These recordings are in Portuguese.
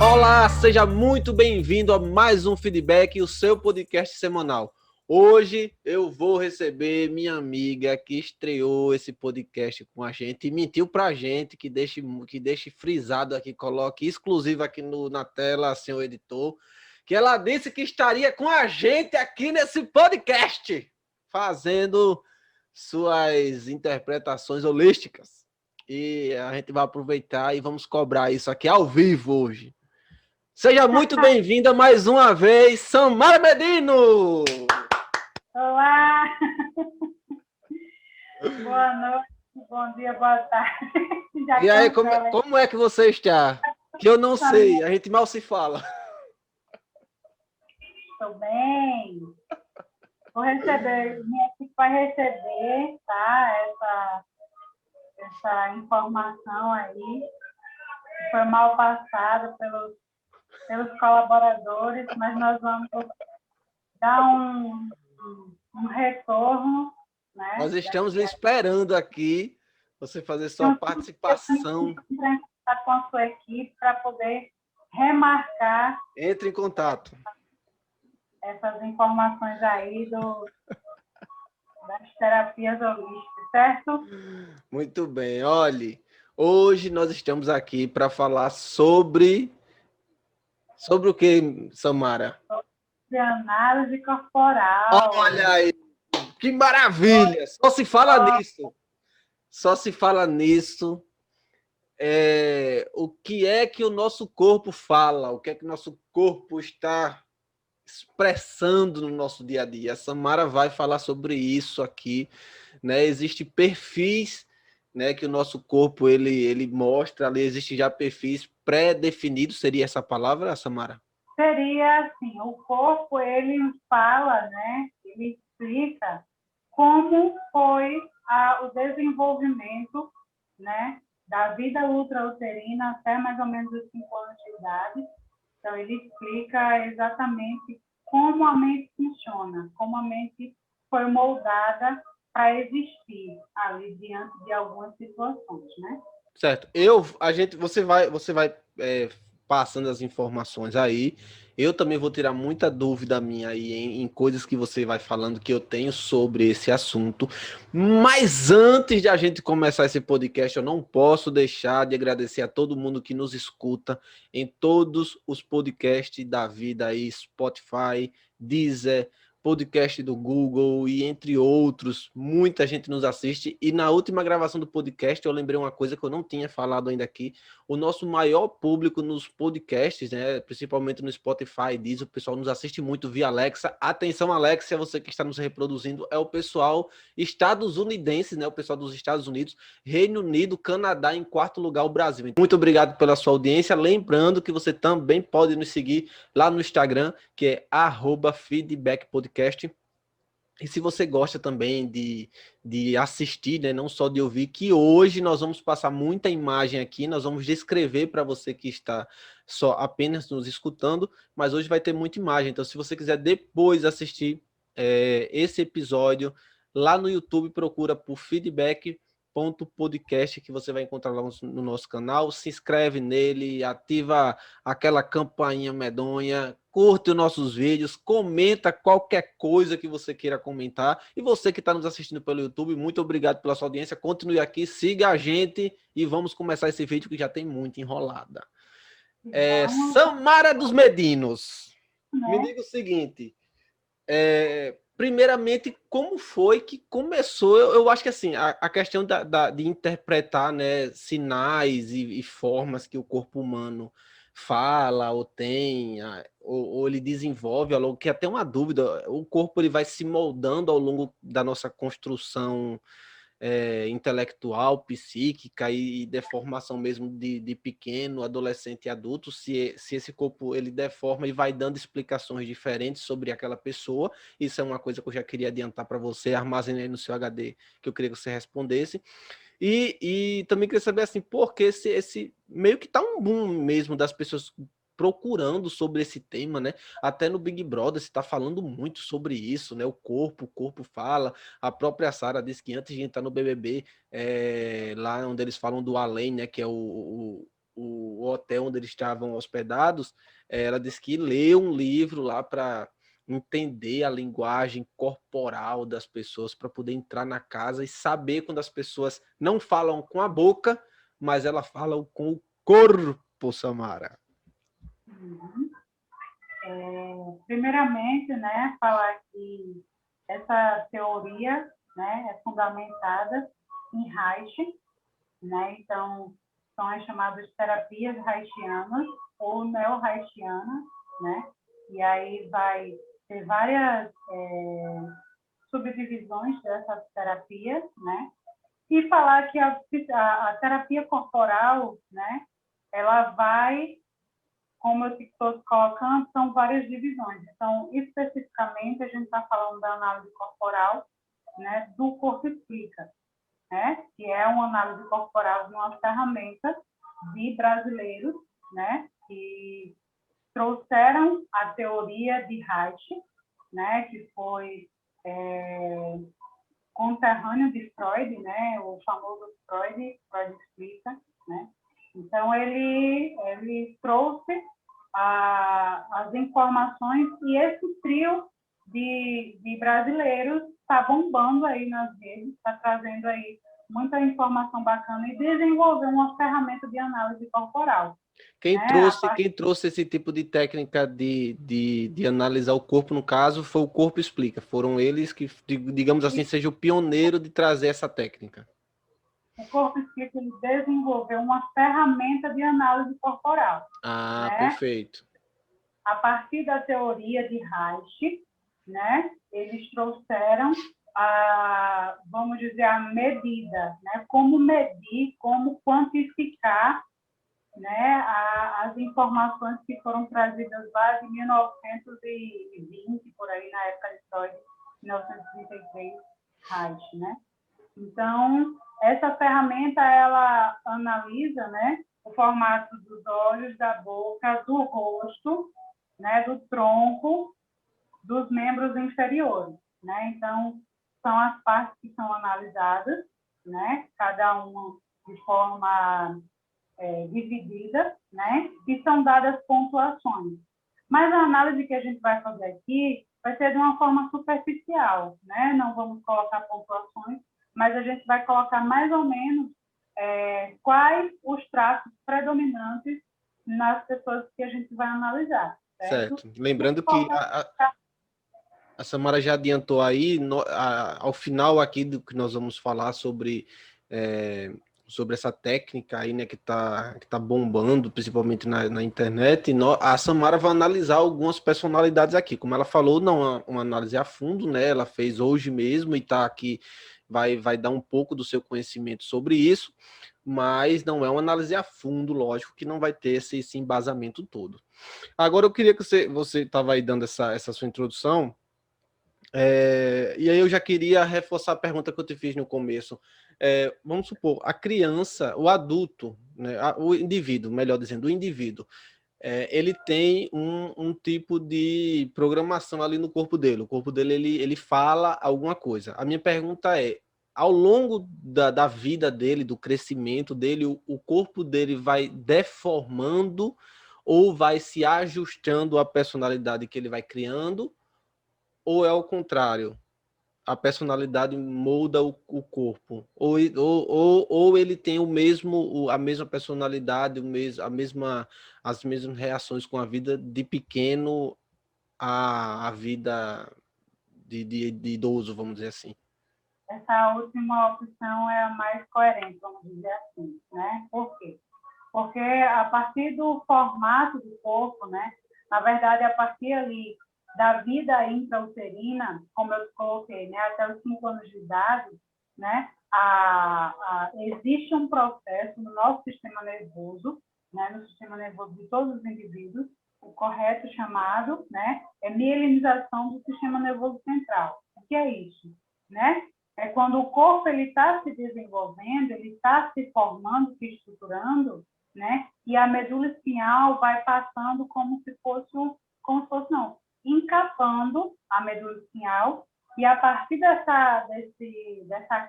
Olá, seja muito bem-vindo a mais um Feedback, o seu podcast semanal. Hoje eu vou receber minha amiga que estreou esse podcast com a gente e mentiu pra gente, que deixe frisado aqui, coloque exclusivo aqui na tela, senhor editor, que ela disse que estaria com a gente aqui nesse podcast, fazendo suas interpretações holísticas. E a gente vai aproveitar e vamos cobrar isso aqui ao vivo hoje. Seja muito bem-vinda mais uma vez, Samara Medino! Olá! Boa noite, bom dia, boa tarde. E aí, como é que você está? Que eu não sei, a gente mal se fala. Estou bem. Minha equipe vai receber, tá? Essa informação aí. Foi mal passada pelos colaboradores, mas nós vamos dar um retorno, né? Nós estamos lhe esperando aqui, você fazer sua participação. Com a sua equipe para poder remarcar. Entre em contato. Essas informações aí das terapias holísticas, certo? Muito bem, olhe, hoje nós estamos aqui para falar sobre o que, Samara? Sobre análise corporal. Olha aí, que maravilha! Só se fala nisso. Só se fala nisso. O que é que o nosso corpo fala? O que é que o nosso corpo está expressando no nosso dia a dia? A Samara vai falar sobre isso aqui, né? Existem perfis, né, que o nosso corpo ele mostra, ali existe já perfis pré-definidos, seria essa palavra, Samara? Seria assim, o corpo ele fala, né? Ele explica como foi o desenvolvimento, né, da vida ultrauterina até mais ou menos os 5 anos de idade. Então, ele explica exatamente como a mente funciona, como a mente foi moldada para existir ali diante de algumas situações, né? Certo. Você vai passando as informações aí. Eu também vou tirar muita dúvida minha aí em coisas que você vai falando que eu tenho sobre esse assunto. Mas antes de a gente começar esse podcast, eu não posso deixar de agradecer a todo mundo que nos escuta em todos os podcasts da vida aí, Spotify, Deezer, podcast do Google e entre outros, muita gente nos assiste. E na última gravação do podcast eu lembrei uma coisa que eu não tinha falado ainda aqui. O nosso maior público nos podcasts, né, principalmente no Spotify, diz, o pessoal nos assiste muito via Alexa. Atenção, Alexa, você que está nos reproduzindo, é o pessoal estadunidense, né, o pessoal dos Estados Unidos, Reino Unido, Canadá, em quarto lugar o Brasil. Muito obrigado pela sua audiência. Lembrando que você também pode nos seguir lá no Instagram, que é @feedbackpodcast. E se você gosta também de assistir, né, não só de ouvir, que hoje nós vamos passar muita imagem aqui, nós vamos descrever para você que está só apenas nos escutando, mas hoje vai ter muita imagem. Então, se você quiser depois assistir esse episódio, lá no YouTube, procura por feedback.podcast, que você vai encontrar lá no nosso canal. Se inscreve nele, ativa aquela campainha medonha, curte os nossos vídeos, comenta qualquer coisa que você queira comentar. E você que está nos assistindo pelo YouTube, muito obrigado pela sua audiência. Continue aqui, siga a gente e vamos começar esse vídeo que já tem muito enrolada. Samara dos Medinos, me diga o seguinte, primeiramente, como foi que começou? Eu acho que assim, a questão de interpretar, né, sinais e formas que o corpo humano fala ou tem, ou ele desenvolve ao longo, que até uma dúvida, o corpo ele vai se moldando ao longo da nossa construção intelectual, psíquica e deformação mesmo de pequeno, adolescente e adulto, se esse corpo ele deforma e vai dando explicações diferentes sobre aquela pessoa. Isso é uma coisa que eu já queria adiantar para você, armazenei no seu HD, que eu queria que você respondesse. E também queria saber assim, por que esse meio que tá um boom mesmo das pessoas procurando sobre esse tema, né? Até no Big Brother se está falando muito sobre isso, né? O corpo fala. A própria Sara disse que antes de entrar no BBB, lá onde eles falam do além, né? Que é o hotel onde eles estavam hospedados, ela disse que leu um livro lá para entender a linguagem corporal das pessoas, para poder entrar na casa e saber quando as pessoas não falam com a boca, mas elas falam com o corpo, Samara. Uhum. Primeiramente, né, falar que essa teoria, né, é fundamentada em Reich, né? Então, são as chamadas terapias reichianas ou neo-reichianas, né? E aí vai ter várias subdivisões dessas terapias, né? E falar que a terapia corporal, né, ela vai, como eu estou colocando, são várias divisões. Então, especificamente, a gente está falando da análise corporal, né, do Corpo Explica, né, que é uma análise corporal de uma ferramenta de brasileiros, né, que trouxeram a teoria de Reich, né, que foi conterrâneo de Freud, né, o famoso Freud explica, né. Então ele trouxe as informações e esse trio de brasileiros está bombando aí nas redes, está trazendo aí muita informação bacana e desenvolveu uma ferramenta de análise corporal. Quem trouxe esse tipo de técnica de analisar o corpo, no caso, foi o Corpo Explica. Foram eles que, digamos assim, seja o pioneiro de trazer essa técnica. O Corpo Explica, ele desenvolveu uma ferramenta de análise corporal. Ah, né? Perfeito. A partir da teoria de Reich, né, eles trouxeram vamos dizer, a medida, né, como medir, como quantificar, né, as informações que foram trazidas lá de 1920, por aí, na época de Freud, 1933, Reich, né? Então, essa ferramenta, ela analisa, né, o formato dos olhos, da boca, do rosto, né, do tronco, dos membros inferiores, né? Então, são as partes que são analisadas, né? Cada uma de forma dividida, né? E são dadas pontuações. Mas a análise que a gente vai fazer aqui vai ser de uma forma superficial, né? Não vamos colocar pontuações, mas a gente vai colocar mais ou menos quais os traços predominantes nas pessoas que a gente vai analisar. Certo. Lembrando que a Samara já adiantou aí, ao final aqui do que nós vamos falar sobre essa técnica aí, né, que tá bombando, principalmente na internet, a Samara vai analisar algumas personalidades aqui. Como ela falou, não é uma análise a fundo, né? Ela fez hoje mesmo e está aqui, vai dar um pouco do seu conhecimento sobre isso, mas não é uma análise a fundo, lógico, que não vai ter esse embasamento todo. Agora eu queria que você estava aí dando essa sua introdução, e aí eu já queria reforçar a pergunta que eu te fiz no começo. Vamos supor, a criança, o adulto, né, o indivíduo, melhor dizendo, o indivíduo, ele tem um tipo de programação ali no corpo dele. O corpo dele, ele fala alguma coisa. A minha pergunta é, ao longo da vida dele, do crescimento dele, o corpo dele vai deformando ou vai se ajustando à personalidade que ele vai criando, ou é o contrário? A personalidade molda o corpo, ou ele tem a mesma personalidade, as mesmas reações com a vida de pequeno à vida de idoso, vamos dizer assim. Essa última opção é a mais coerente, vamos dizer assim, né? Por quê? Porque a partir do formato do corpo, né? Na verdade, a partir ali da vida intrauterina, como eu coloquei, né? Até os 5 anos de idade, né? Existe um processo no nosso sistema nervoso, né? No sistema nervoso de todos os indivíduos, o correto chamado, né? É mielinização do sistema nervoso central. O que é isso, né? É quando o corpo ele está se desenvolvendo, ele está se formando, se estruturando, né? E a medula espinhal vai passando como se fosse não, encapando a medula espinhal, e a partir dessa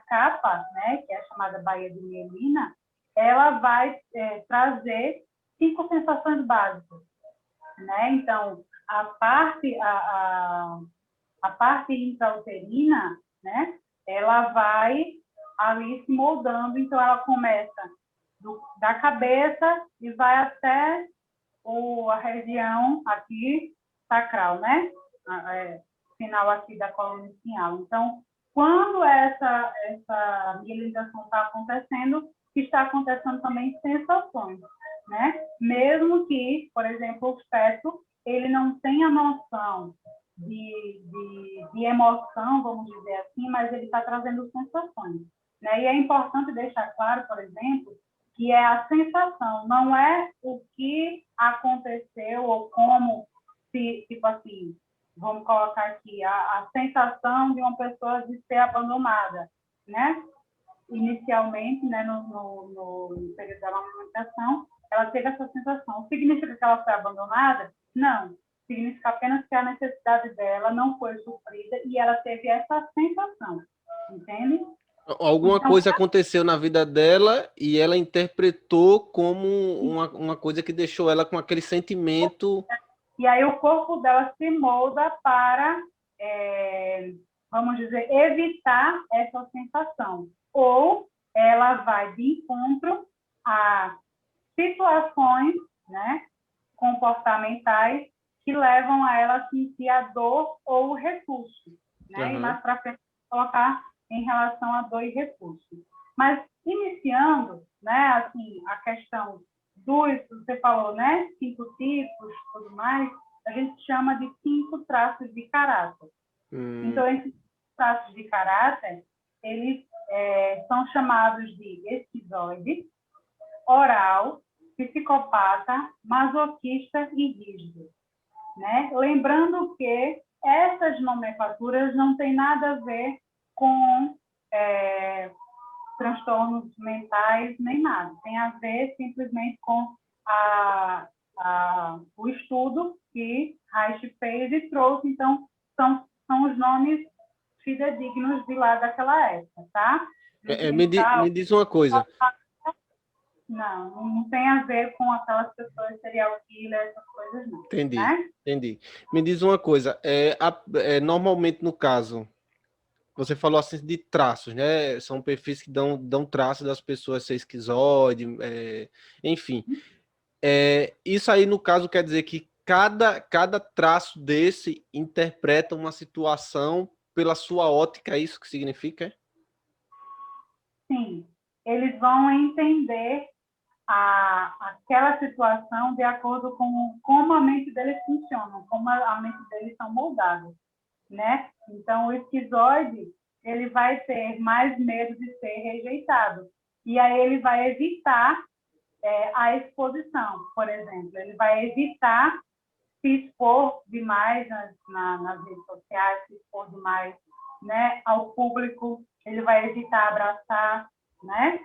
capa, né, que é chamada baía de mielina, ela vai trazer 5 sensações básicas, né? Então, a parte intrauterina, né? Ela vai ali se moldando, então ela começa da cabeça e vai até a região aqui sacral, né? Final aqui da coluna espinhal. Então, quando essa mielinização está acontecendo, está acontecendo também sensações, né? Mesmo que, por exemplo, o feto ele não tenha noção de emoção, vamos dizer assim, mas ele está trazendo sensações, né? E é importante deixar claro, por exemplo, que é a sensação, não é o que aconteceu ou como, tipo assim, vamos colocar aqui, a sensação de uma pessoa de ser abandonada, né? Inicialmente, né, no período da amamentação, ela teve essa sensação. Significa que ela foi abandonada? Não. Significa apenas que a necessidade dela não foi suprida e ela teve essa sensação. Entende? Alguma Então, coisa aconteceu na vida dela e ela interpretou como uma coisa que deixou ela com aquele sentimento. e aí o corpo dela se molda para, vamos dizer, evitar essa sensação. Ou ela vai de encontro a situações, né, comportamentais que levam a ela a sentir a dor ou o repulso, né? Uhum. E mais para frente colocar em relação a dor e repulso. Mas iniciando, né, assim, a questão você falou, né, 5 tipos, tudo mais, a gente chama de 5 traços de caráter. Então, esses traços de caráter, eles são chamados de esquizoide, oral, psicopata, masoquista e rígido, né? Lembrando que essas nomenclaturas não têm nada a ver com transtornos mentais nem nada. Tem a ver simplesmente com o estudo que Reich fez e trouxe. Então, são os nomes fidedignos de lá daquela época, tá? Me diz uma coisa. Não tem a ver com aquelas pessoas serial killer, essas coisas não. Entendi, Né? entendi. Me diz uma coisa. Normalmente, no caso, você falou assim de traços, né? São perfis que dão traços das pessoas ser esquizoide, enfim. Isso aí, no caso, quer dizer que cada traço desse interpreta uma situação pela sua ótica, é isso que significa? Sim, eles vão entender aquela situação de acordo com como a mente deles funciona, como a mente deles são moldadas, né? Então, o esquizoide, ele vai ter mais medo de ser rejeitado. E aí ele vai evitar a exposição, por exemplo. Ele vai evitar se expor demais nas redes sociais, se expor demais, né, ao público. Ele vai evitar abraçar, né?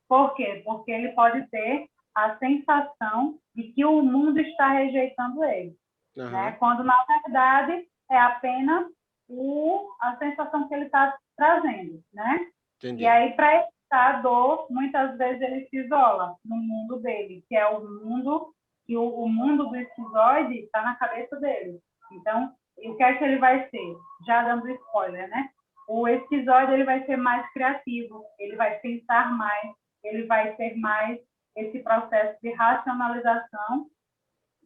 Por quê? Porque ele pode ter a sensação de que o mundo está rejeitando ele, né? Quando, na verdade, é apenas a sensação que ele está trazendo, né? Entendi. E aí, para evitar a dor, muitas vezes ele se isola no mundo dele, que é o mundo que o mundo do esquizoide está na cabeça dele. Então, o que é que ele vai ser? Já dando spoiler, né? O esquizoide ele vai ser mais criativo, ele vai pensar mais, ele vai ter mais esse processo de racionalização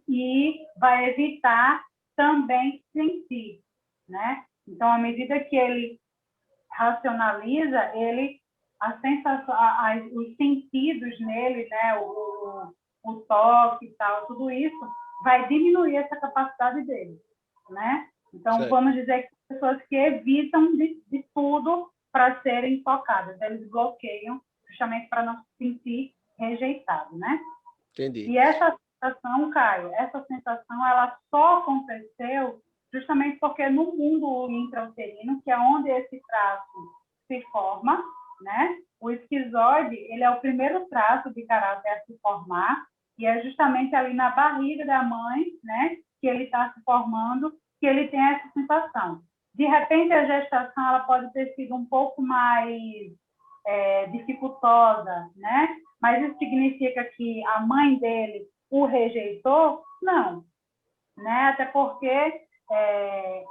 e vai evitar também sentir, né? Então, à medida que ele racionaliza, a sensação, os sentidos nele, né? O toque e tal, tudo isso vai diminuir essa capacidade dele, né? Então, certo. Vamos dizer que pessoas que evitam de tudo para serem tocadas, eles bloqueiam justamente para não se sentir rejeitado, né? Entendi. E essa sensação, Caio, ela só aconteceu justamente porque no mundo intrauterino, que é onde esse traço se forma, né? O esquizoide, ele é o primeiro traço de caráter a se formar e é justamente ali na barriga da mãe, né, que ele está se formando, que ele tem essa sensação. De repente, a gestação ela pode ter sido um pouco mais dificultosa, né? Mas isso significa que a mãe dele o rejeitou? Não, né? Até porque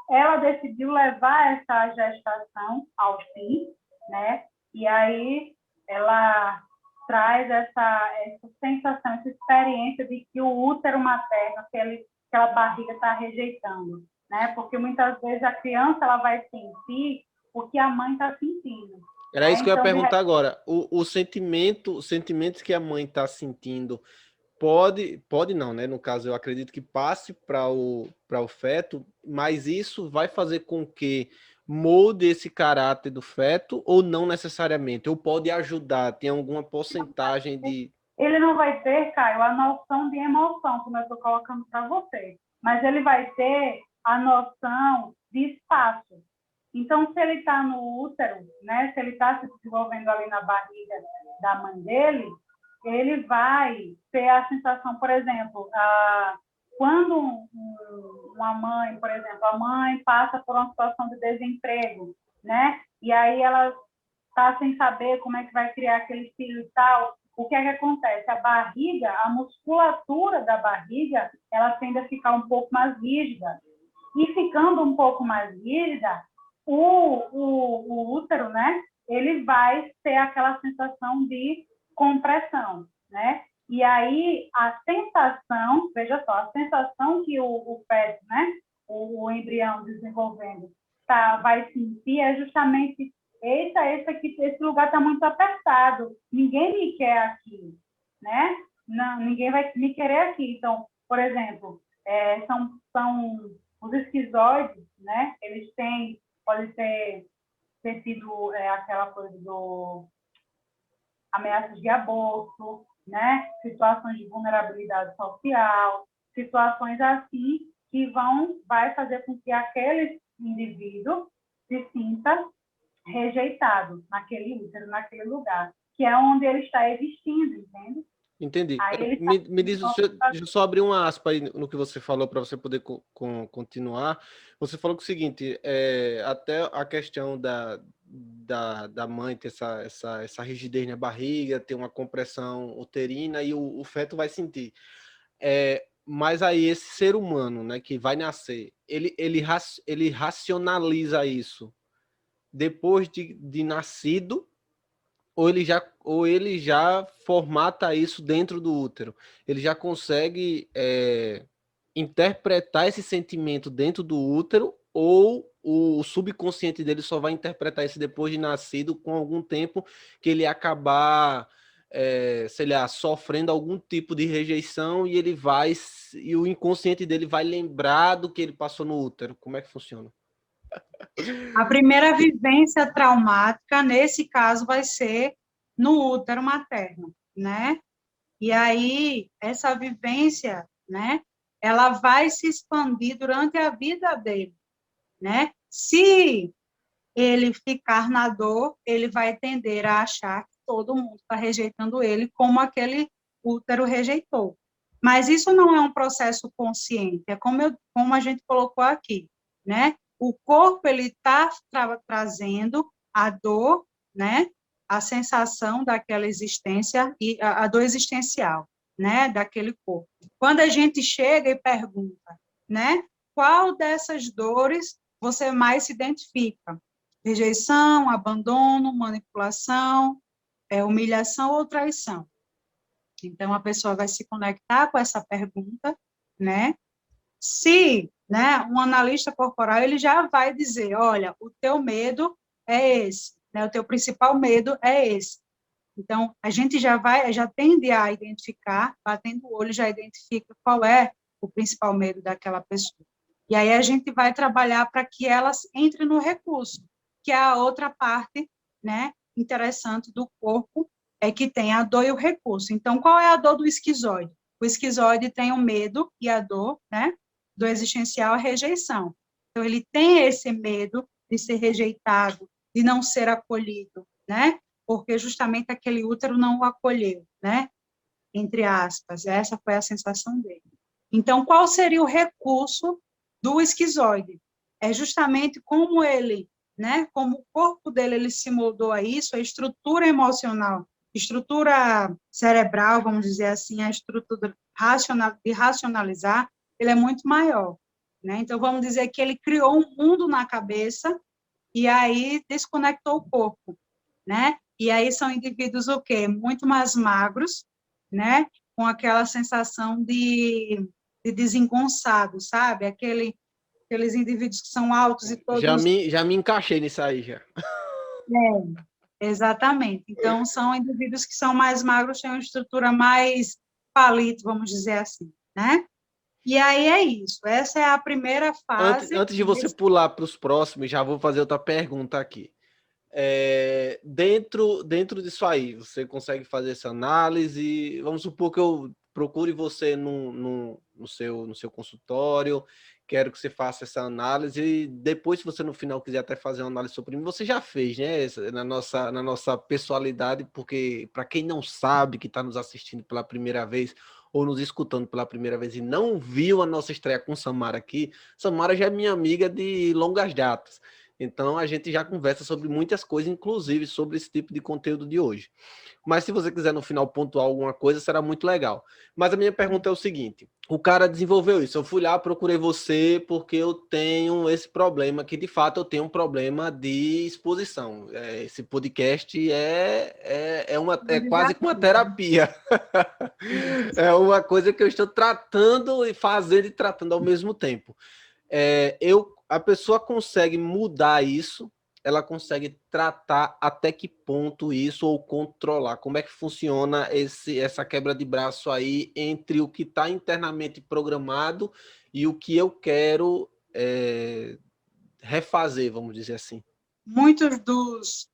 ela decidiu levar essa gestação ao fim, né? E aí ela traz essa sensação, essa experiência de que o útero materno, aquela barriga está rejeitando, né? Porque muitas vezes a criança ela vai sentir o que a mãe está sentindo. Era isso que eu ia perguntar agora. Os sentimentos que a mãe está sentindo, pode não, né? No caso, eu acredito que passe para o feto, mas isso vai fazer com que molde esse caráter do feto ou não necessariamente? Ou pode ajudar? Tem alguma porcentagem de... Ele não vai ter, Caio, a noção de emoção, como eu estou colocando para você, mas ele vai ter a noção de espaço. Então, se ele está no útero, né, se ele está se desenvolvendo ali na barriga da mãe dele, ele vai ter a sensação, por exemplo, quando uma mãe, por exemplo, a mãe passa por uma situação de desemprego, né, e aí ela está sem saber como é que vai criar aquele filho e tal, o que é que acontece? A barriga, a musculatura da barriga, ela tende a ficar um pouco mais rígida. E ficando um pouco mais rígida, o útero, né, ele vai ter aquela sensação de compressão, né? E aí a sensação, veja só, a sensação que o feto, né, o embrião desenvolvendo, vai sentir é justamente esse lugar está muito apertado, ninguém me quer aqui, né? Não, ninguém vai me querer aqui. Então, por exemplo, são os esquizoides, né? Eles pode ter tido aquela coisa do ameaças de aborto, né? Situações de vulnerabilidade social, situações assim que vai fazer com que aquele indivíduo se sinta rejeitado naquele útero, naquele lugar, que é onde ele está existindo, entende? Entendi. Me diz, deixa eu só abrir uma aspa aí no que você falou para você poder continuar. Você falou que o seguinte, até a questão da mãe ter essa rigidez na barriga, ter uma compressão uterina e o feto vai sentir. Mas aí esse ser humano, né, que vai nascer, ele racionaliza isso depois de nascido, ou ele já formata isso dentro do útero. Ele já consegue interpretar esse sentimento dentro do útero, ou o subconsciente dele só vai interpretar isso depois de nascido, com algum tempo que ele acabar, sei lá, sofrendo algum tipo de rejeição e o inconsciente dele vai lembrar do que ele passou no útero. Como é que funciona? A primeira vivência traumática, nesse caso, vai ser no útero materno, né? E aí, essa vivência, né, ela vai se expandir durante a vida dele, né? Se ele ficar na dor, ele vai tender a achar que todo mundo está rejeitando ele, como aquele útero rejeitou. Mas isso não é um processo consciente, é como a gente colocou aqui, né? O corpo, ele está trazendo a dor, né? A sensação daquela existência, e a dor existencial, né? Daquele corpo. Quando a gente chega e pergunta, né? Qual dessas dores você mais se identifica? Rejeição, abandono, manipulação, humilhação ou traição? Então, a pessoa vai se conectar com essa pergunta, né? Se, né, um analista corporal, ele já vai dizer, olha, o teu medo é esse, né? O teu principal medo é esse. Então, a gente já tende a identificar, batendo o olho, já identifica qual é o principal medo daquela pessoa. E aí a gente vai trabalhar para que elas entrem no recurso, que é a outra parte, né, interessante do corpo, é que tem a dor e o recurso. Então, qual é a dor do esquizoide? O esquizoide tem o medo e a dor, né, do existencial, a rejeição. Então, ele tem esse medo de ser rejeitado, de não ser acolhido, né, porque justamente aquele útero não o acolheu, né, entre aspas, essa foi a sensação dele. Então, qual seria o recurso do esquizoide? É justamente como ele né? Como o corpo dele ele se moldou a isso, a estrutura emocional, estrutura cerebral, vamos dizer assim, a estrutura de racionalizar, ele é muito maior, né? Então, vamos dizer que ele criou um mundo na cabeça e aí desconectou o corpo, né? E aí são indivíduos o quê? Muito mais magros, né? Com aquela sensação de desengonçado, sabe? Aqueles indivíduos que são altos e todos... Já me encaixei nisso aí, já. Exatamente. Então, são indivíduos que são mais magros, têm uma estrutura mais palito, vamos dizer assim, né? E aí é isso. Essa é a primeira fase. Antes de você pular para os próximos, já vou fazer outra pergunta aqui. Dentro disso aí, você consegue fazer essa análise? Vamos supor que eu procure você no seu consultório, quero que você faça essa análise, e depois, se você no final quiser até fazer uma análise sobre mim, você já fez, né? Na nossa pessoalidade, porque para quem não sabe, que está nos assistindo pela primeira vez, ou nos escutando pela primeira vez e não viu a nossa estreia com Samara aqui, Samara já é minha amiga de longas datas. Então, a gente já conversa sobre muitas coisas, inclusive sobre esse tipo de conteúdo de hoje. Mas se você quiser no final pontuar alguma coisa, será muito legal. Mas a minha pergunta é o seguinte: o cara desenvolveu isso. Eu fui lá, procurei você porque eu tenho esse problema, que de fato eu tenho um problema de exposição. Esse podcast é quase que uma terapia. É uma coisa que eu estou tratando e fazendo e tratando ao mesmo tempo. A pessoa consegue mudar isso, ela consegue tratar até que ponto isso ou controlar? Como é que funciona essa quebra de braço aí entre o que está internamente programado e o que eu quero refazer, vamos dizer assim? Muitos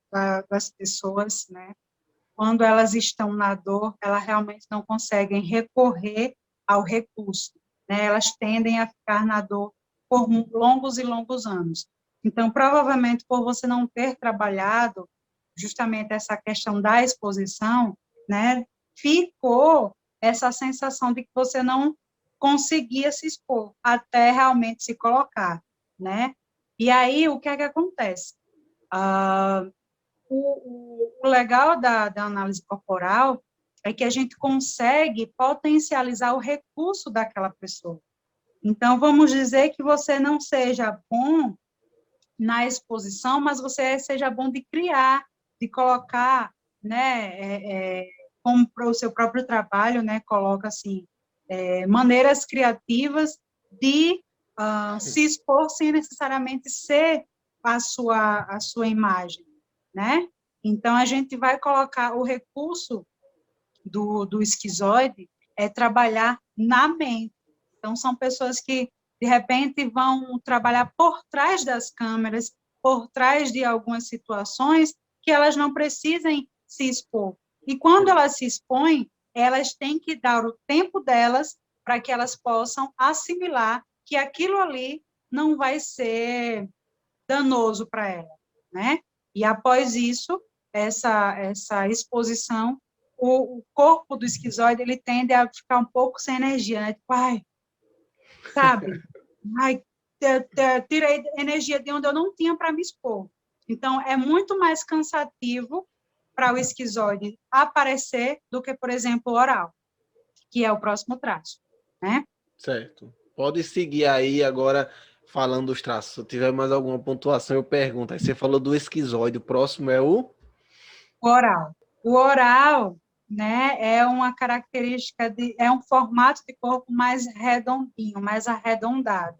das pessoas, né, quando elas estão na dor, elas realmente não conseguem recorrer ao recurso, né? Elas tendem a ficar na dor por longos e longos anos. Então, provavelmente, por você não ter trabalhado justamente essa questão da exposição, né, ficou essa sensação de que você não conseguia se expor até realmente se colocar, né? E aí, o que é que acontece? Ah, o legal da análise corporal é que a gente consegue potencializar o recurso daquela pessoa. Então, vamos dizer que você não seja bom na exposição, mas você seja bom de criar, de colocar, né, como para o seu próprio trabalho, né, coloca assim, maneiras criativas de se expor sem necessariamente ser a sua imagem, né? Então, a gente vai colocar o recurso do esquizoide é trabalhar na mente. Então, são pessoas que, de repente, vão trabalhar por trás das câmeras, por trás de algumas situações que elas não precisem se expor. E quando elas se expõem, elas têm que dar o tempo delas para que elas possam assimilar que aquilo ali não vai ser danoso para ela, né? E após isso, essa exposição, o corpo do esquizoide, ele tende a ficar um pouco sem energia, né? Tipo, ai, sabe? Ai, tirei energia de onde eu não tinha para me expor. Então, é muito mais cansativo para o esquizoide aparecer do que, por exemplo, o oral, que é o próximo traço, né? Certo. Pode seguir aí agora falando dos traços. Se tiver mais alguma pontuação, eu pergunto. Aí você falou do esquizoide, o próximo é o... O oral. O oral, né, é uma característica é um formato de corpo mais redondinho, mais arredondado,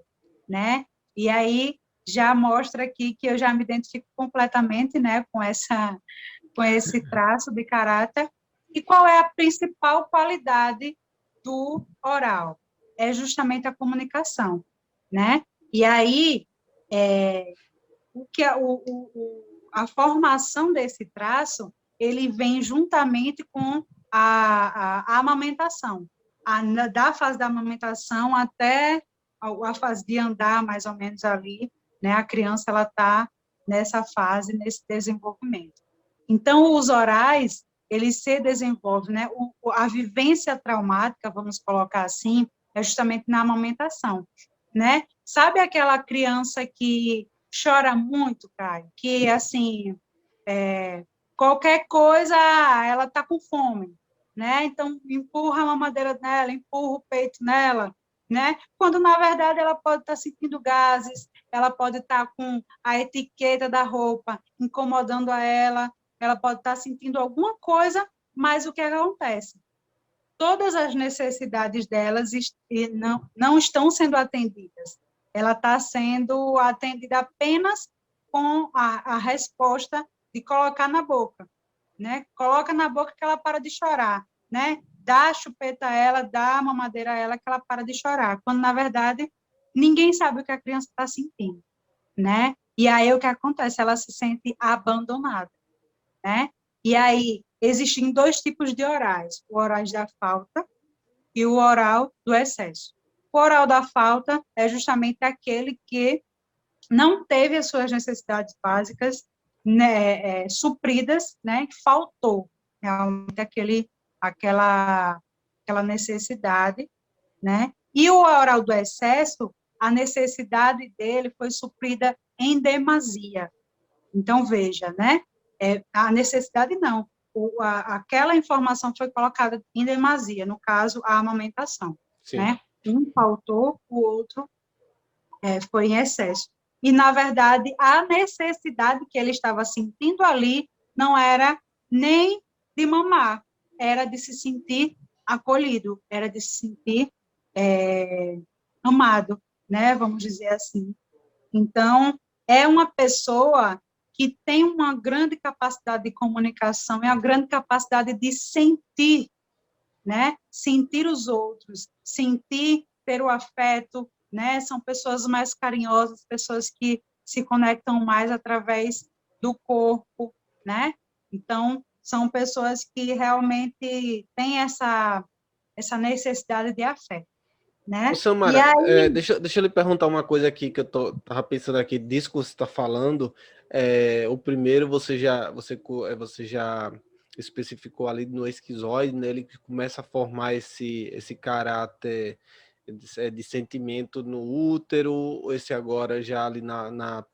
né? E aí já mostra aqui que eu já me identifico completamente, né, com esse traço de caráter. E qual é a principal qualidade do oral? É justamente a comunicação, né? E aí o que a formação desse traço, ele vem juntamente com a amamentação, da fase da amamentação até a fase de andar, mais ou menos ali, né? A criança, ela está nessa fase, nesse desenvolvimento. Então, os orais, eles se desenvolvem, né? A vivência traumática, vamos colocar assim, é justamente na amamentação, né? Sabe aquela criança que chora muito, Caio, que, assim, qualquer coisa, ela está com fome, né? Então, empurra a mamadeira nela, empurra o peito nela, né? Quando, na verdade, ela pode estar sentindo gases, ela pode estar com a etiqueta da roupa incomodando a ela pode estar sentindo alguma coisa, mas o que acontece? Todas as necessidades delas não estão sendo atendidas. Ela está sendo atendida apenas com a resposta de colocar na boca, né? Coloca na boca que ela para de chorar, né? Dá a chupeta a ela, dá a mamadeira a ela que ela para de chorar, quando, na verdade, ninguém sabe o que a criança está sentindo, né? E aí o que acontece? Ela se sente abandonada, né? E aí existem dois tipos de orais, o oral da falta e o oral do excesso. O oral da falta é justamente aquele que não teve as suas necessidades básicas, né, supridas, né, faltou realmente aquela necessidade, né? E o oral do excesso, a necessidade dele foi suprida em demasia. Então, veja, né? A necessidade não, aquela informação foi colocada em demasia, no caso, a amamentação, Sim. né? Um faltou, o outro foi em excesso. E, na verdade, a necessidade que ele estava sentindo ali não era nem de mamar, era de se sentir acolhido, era de se sentir amado, né? Vamos dizer assim. Então, é uma pessoa que tem uma grande capacidade de comunicação, é uma grande capacidade de sentir, né? Sentir os outros, sentir, ter o afeto, né? São pessoas mais carinhosas, pessoas que se conectam mais através do corpo, né? Então, são pessoas que realmente têm essa necessidade de afeto, né? Ô, E Samara, aí, deixa eu lhe perguntar uma coisa aqui que eu tava pensando aqui, disso que você está falando. O primeiro você já especificou ali no esquizoide, né? Ele começa a formar esse caráter de sentimento no útero, esse agora já ali na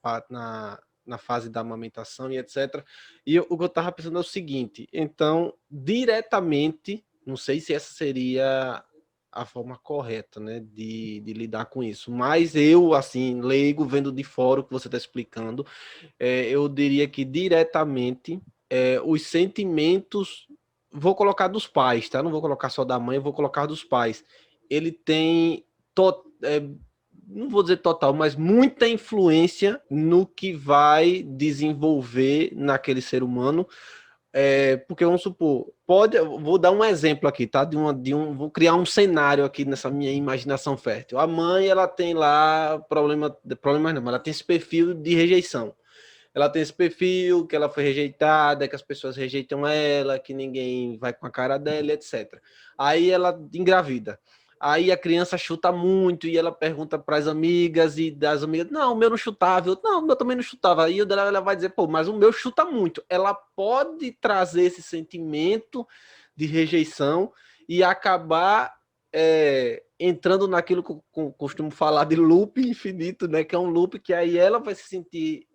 fase da amamentação e etc. E o que eu estava pensando é o seguinte, então, diretamente, não sei se essa seria a forma correta, né, de lidar com isso. Mas eu, assim, leigo, vendo de fora o que você está explicando, eu diria que diretamente os sentimentos, vou colocar dos pais, tá? Não vou colocar só da mãe, vou colocar dos pais. Ele tem, não vou dizer total, mas muita influência no que vai desenvolver naquele ser humano, porque vamos supor, vou dar um exemplo aqui, tá? Vou criar um cenário aqui nessa minha imaginação fértil. A mãe, ela tem lá problemas não, mas ela tem esse perfil de rejeição. Ela tem esse perfil que ela foi rejeitada, que as pessoas rejeitam ela, que ninguém vai com a cara dela, etc. Aí ela engravida. Aí a criança chuta muito e ela pergunta para as amigas e das amigas, não, o meu não chutava, não, o meu também não chutava. Aí ela vai dizer, pô, mas o meu chuta muito. Ela pode trazer esse sentimento de rejeição e acabar entrando naquilo que eu costumo falar de loop infinito, né? Que é um loop que aí ela vai se sentir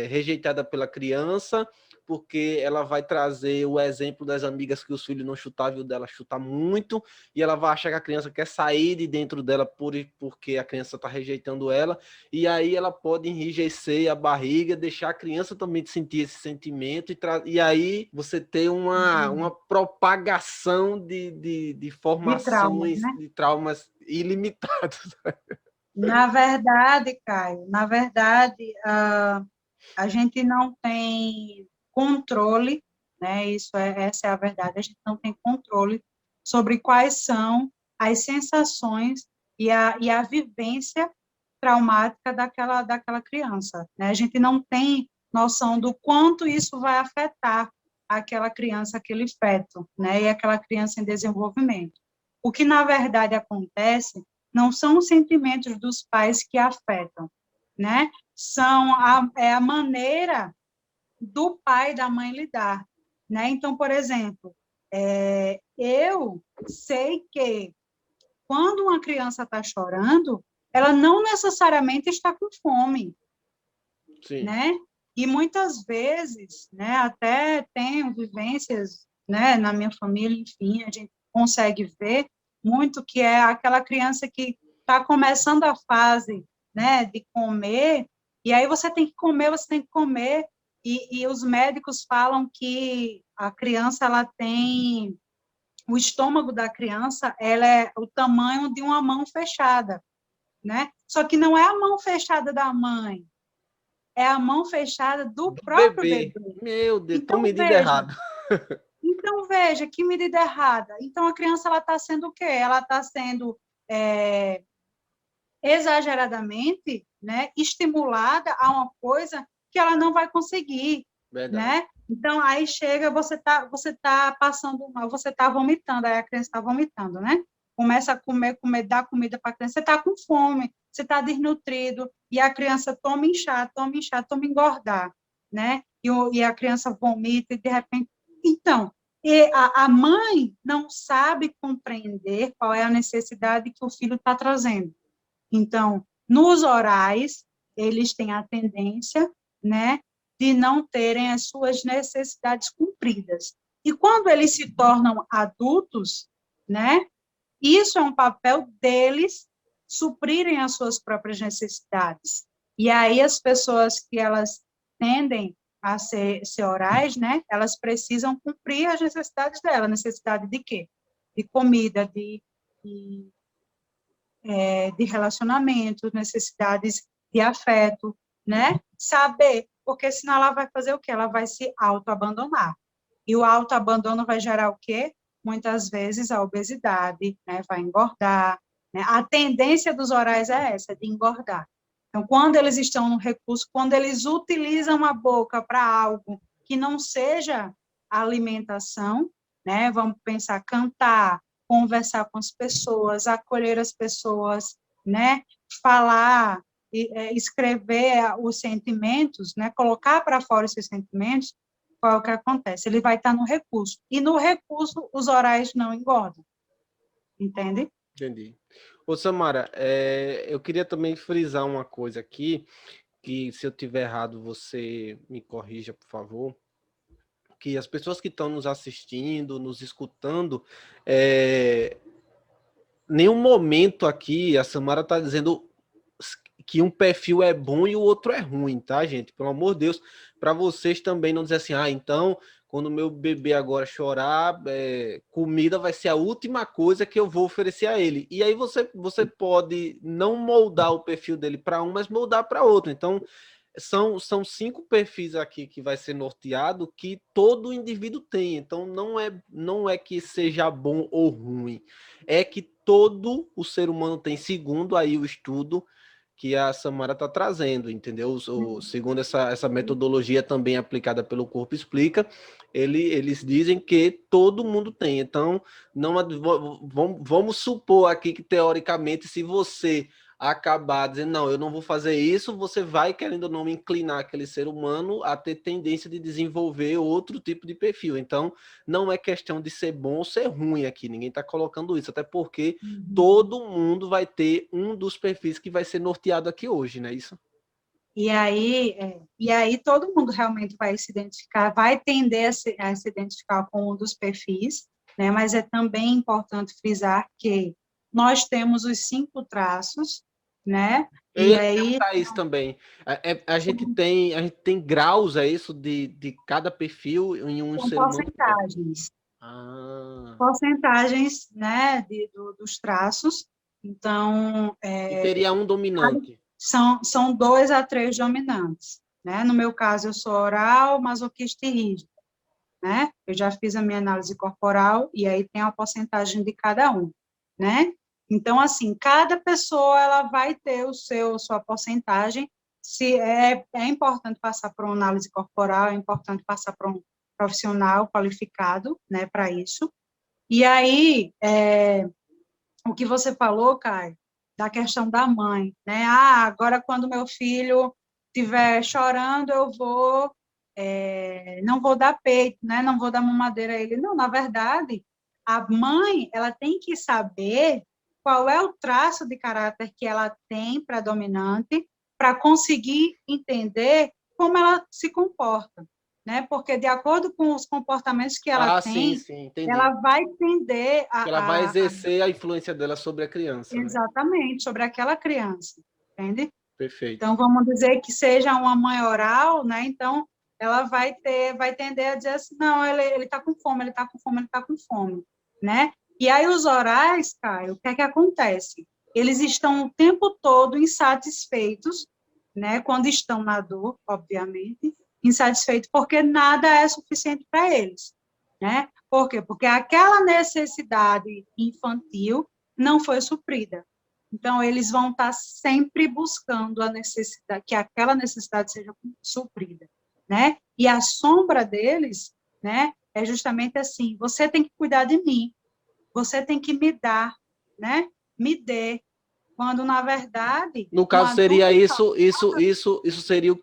rejeitada pela criança, porque ela vai trazer o exemplo das amigas que os filhos não chutavam e o dela chuta muito, e ela vai achar que a criança quer sair de dentro dela porque a criança está rejeitando ela, e aí ela pode enrijecer a barriga, deixar a criança também de sentir esse sentimento, e aí você tem uma propagação de de trauma, formações, né? de traumas ilimitados. Na verdade, Caio, na verdade, a gente não tem controle, né? Essa é a verdade, a gente não tem controle sobre quais são as sensações e a vivência traumática daquela criança, né? A gente não tem noção do quanto isso vai afetar aquela criança, aquele feto, né? E aquela criança em desenvolvimento. O que, na verdade, acontece não são os sentimentos dos pais que afetam, né? A maneira do pai e da mãe lidar, né? Então, por exemplo, eu sei que quando uma criança está chorando, ela não necessariamente está com fome, Sim. né? E muitas vezes, né, até tenho vivências, né, na minha família, enfim, a gente consegue ver muito que é aquela criança que está começando a fase, né, de comer, e aí você tem que comer, e os médicos falam que a criança, ela tem, o estômago da criança, ela é o tamanho de uma mão fechada, né? Só que não é a mão fechada da mãe, é a mão fechada do Do próprio bebê. bebê. Meu Deus, tô Então, medindo veja, errado. que medida errada. Então, a criança, ela está sendo o quê? Ela está sendo exageradamente, né, estimulada a uma coisa que ela não vai conseguir, Verdade. né? Então, aí chega, você tá passando mal, você está vomitando, aí a criança está vomitando, né? Começa a comer, dá comida para a criança, você está com fome, você está desnutrido, e a criança toma inchar, toma engordar, né? E a criança vomita, e de repente... Então, a mãe não sabe compreender qual é a necessidade que o filho está trazendo. Então, nos orais, eles têm a tendência, né, de não terem as suas necessidades cumpridas. E quando eles se tornam adultos, né, isso é um papel deles suprirem as suas próprias necessidades. E aí as pessoas que elas tendem a ser orais, né, elas precisam cumprir as necessidades dela. Necessidade de quê? De comida, de relacionamento, necessidades de afeto, né? Saber, porque senão ela vai fazer o quê? Ela vai se autoabandonar. E o autoabandono vai gerar o quê? Muitas vezes a obesidade, né? Vai engordar, né? A tendência dos orais é essa, de engordar. Então, quando eles estão no recurso, quando eles utilizam a boca para algo que não seja alimentação, né? Vamos pensar, cantar, conversar com as pessoas, acolher as pessoas, né? Falar, escrever os sentimentos, né? Colocar para fora esses sentimentos, qual é o que acontece? Ele vai estar no recurso. E no recurso, os orais não engordam. Entende? Entendi. Ô, Samara, eu queria também frisar uma coisa aqui, que se eu tiver errado, você me corrija, por favor. Que as pessoas que estão nos assistindo, nos escutando, nenhum momento aqui a Samara está dizendo que um perfil é bom e o outro é ruim, tá, gente? Pelo amor de Deus, para vocês também não dizer assim, então, quando o meu bebê agora chorar, comida vai ser a última coisa que eu vou oferecer a ele. E aí você pode não moldar o perfil dele para um, mas moldar para outro. Então, são 5 perfis aqui que vai ser norteado que todo indivíduo tem. Então, não é que seja bom ou ruim. É que todo o ser humano tem, segundo aí o estudo que a Samara está trazendo, entendeu? Segundo essa metodologia também aplicada pelo Corpo Explica, eles dizem que todo mundo tem. Então, não vamos supor aqui que, teoricamente, se você acabar dizendo, não, eu não vou fazer isso, você vai, querendo ou não, inclinar aquele ser humano a ter tendência de desenvolver outro tipo de perfil. Então, não é questão de ser bom ou ser ruim aqui, ninguém está colocando isso, até porque todo mundo vai ter um dos perfis que vai ser norteado aqui hoje, não é isso? E aí todo mundo realmente vai se identificar, vai tender a se identificar com um dos perfis, né? Mas é também importante frisar que nós temos os 5 traços, né? Eu E ia aí perguntar isso também. A gente tem graus, é isso, de cada perfil em um são ser humano? porcentagens, Ah, né, dos traços. Então, e teria um dominante. são 2 a 3 dominantes, né? No meu caso, eu sou oral, masoquista e rígido, né? Eu já fiz a minha análise corporal e aí tem a porcentagem de cada um, né? Então, assim, cada pessoa ela vai ter sua porcentagem. Se é importante passar por uma análise corporal, é importante passar por um profissional qualificado, né, para isso. E aí, o que você falou, Caio, da questão da mãe, né? Agora quando meu filho estiver chorando, não vou dar peito, né? Não vou dar mamadeira a ele. Não, na verdade, a mãe, ela tem que saber qual é o traço de caráter que ela tem predominante para conseguir entender como ela se comporta, né? Porque de acordo com os comportamentos que ela Sim, tem, sim, entendi. ela vai tender Ela vai exercer a influência dela sobre a criança, né? exatamente sobre aquela criança, entende? Perfeito. Então, vamos dizer que seja uma mãe oral, né? Então, ela vai tender a dizer assim, não, ele está com fome, ele está com fome, ele está com fome, né? E aí, os orais, Caio, o que é que acontece? Eles estão o tempo todo insatisfeitos, né? Quando estão na dor, obviamente, insatisfeitos, porque nada é suficiente para eles, né? Por quê? Porque aquela necessidade infantil não foi suprida. Então, eles vão estar sempre buscando a necessidade, que aquela necessidade seja suprida, né? E a sombra deles, né, é justamente assim, você tem que cuidar de mim, você tem que me dar, né? Me dê, quando, na verdade, No um caso, seria adulto isso seria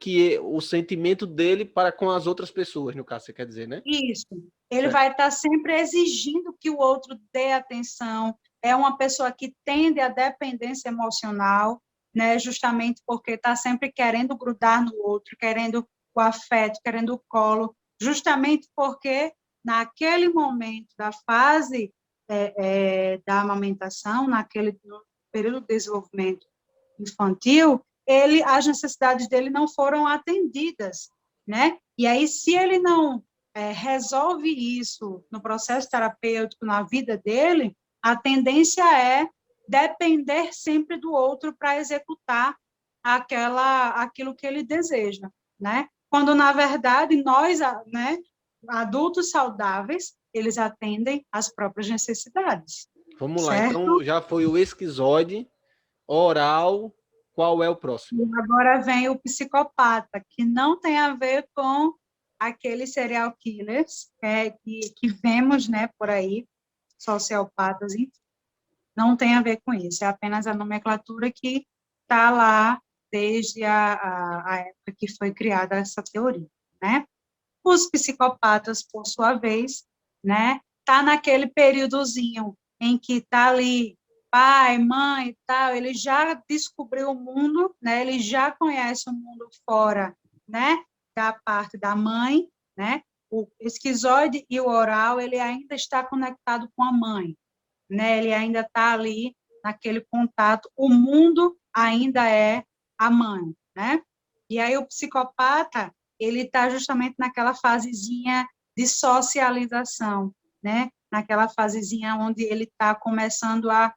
o sentimento dele para com as outras pessoas, no caso, você quer dizer, né? isso, ele Certo. vai estar sempre exigindo que o outro dê atenção, é uma pessoa que tende à dependência emocional, né, justamente porque está sempre querendo grudar no outro, querendo o afeto, querendo o colo, justamente porque naquele momento da fase da amamentação, no período de desenvolvimento infantil, as necessidades dele não foram atendidas, né? E aí, se ele não resolve isso no processo terapêutico, na vida dele, a tendência é depender sempre do outro para executar aquilo que ele deseja, né? Quando, na verdade, nós, né, adultos saudáveis, eles atendem às próprias necessidades, Vamos lá. certo? Então, já foi o esquizoide, oral. Qual é o próximo? E agora vem o psicopata, que não tem a ver com aqueles serial killers que vemos, né, por aí, sociopatas, enfim. Não tem a ver com isso, é apenas a nomenclatura que está lá desde a época que foi criada essa teoria, né? Os psicopatas, por sua vez, né, tá naquele períodozinho em que tá ali pai, mãe e tal, ele já descobriu o mundo, né? Ele já conhece o mundo fora, né, da parte da mãe, né? O esquizoide e o oral, ele ainda está conectado com a mãe, né? Ele ainda está ali naquele contato, o mundo ainda é a mãe, né? E aí o psicopata, ele está justamente naquela fasezinha de socialização, né? Naquela fasezinha onde ele está começando a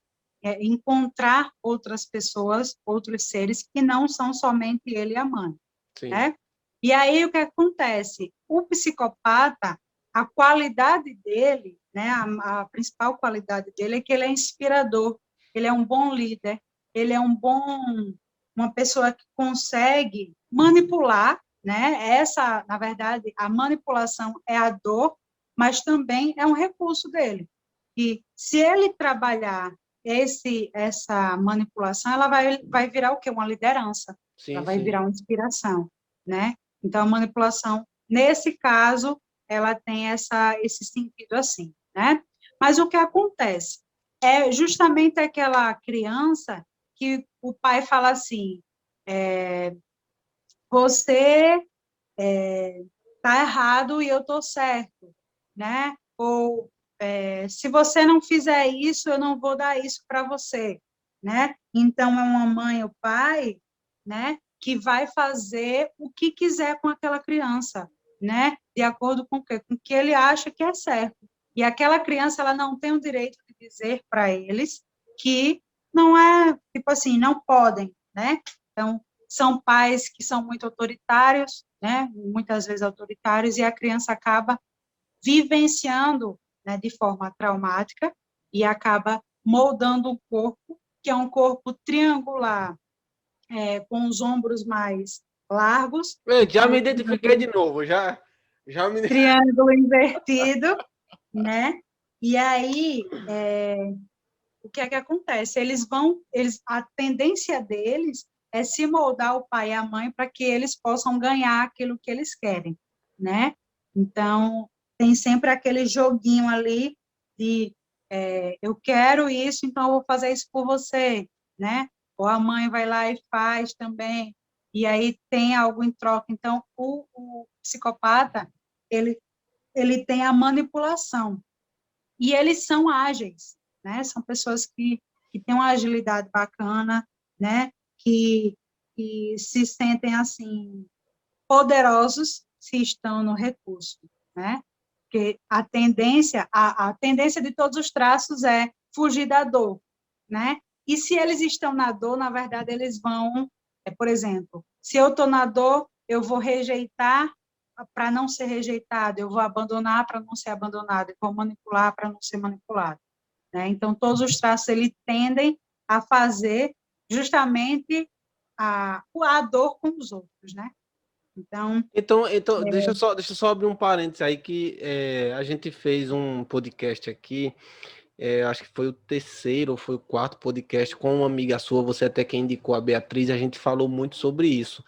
encontrar outras pessoas, outros seres que não são somente ele e a mãe, Sim. né? E aí o que acontece? O psicopata, a qualidade dele, né, a principal qualidade dele é que ele é inspirador, ele é um bom líder, ele é uma pessoa que consegue manipular, né? Essa, na verdade, a manipulação é a dor, mas também é um recurso dele. E se ele trabalhar essa manipulação, ela vai virar o quê? Uma liderança, ela Sim, vai sim. virar uma inspiração, né? Então, a manipulação, nesse caso, ela tem esse sentido assim, né? Mas o que acontece? É justamente aquela criança que o pai fala assim, você está errado e eu estou certo, né? Ou, se você não fizer isso, eu não vou dar isso para você, né? Então, é uma mãe ou pai, né, que vai fazer o que quiser com aquela criança, né? De acordo com o que ele acha que é certo. E aquela criança, ela não tem o direito de dizer para eles que não é, tipo assim, não podem, né? Então, são pais que são muito autoritários, né? Muitas vezes autoritários, e a criança acaba vivenciando, né, de forma traumática e acaba moldando um corpo, que é um corpo triangular, com os ombros mais largos, Eu já e me o identifiquei de novo, já me. triângulo invertido, né? E aí, o que é que acontece? A tendência deles é se moldar o pai e a mãe para que eles possam ganhar aquilo que eles querem, né? Então, tem sempre aquele joguinho ali de eu quero isso, então eu vou fazer isso por você, né? Ou a mãe vai lá e faz também. e aí tem algo em troca. Então, o psicopata, ele tem a manipulação, e eles são ágeis, né? São pessoas que têm uma agilidade bacana, né? Que se sentem, assim, poderosos se estão no recurso, né? Porque a tendência de todos os traços é fugir da dor, né? E se eles estão na dor, na verdade, eles vão, por exemplo, se eu estou na dor, eu vou rejeitar para não ser rejeitado, eu vou abandonar para não ser abandonado, eu vou manipular para não ser manipulado, né? Então, todos os traços, eles tendem a fazer justamente a dor com os outros, né? Então deixa eu só abrir um parênteses aí que a gente fez um podcast aqui, acho que foi o terceiro ou foi o quarto podcast com uma amiga sua, você até que indicou a Beatriz, a gente falou muito sobre isso.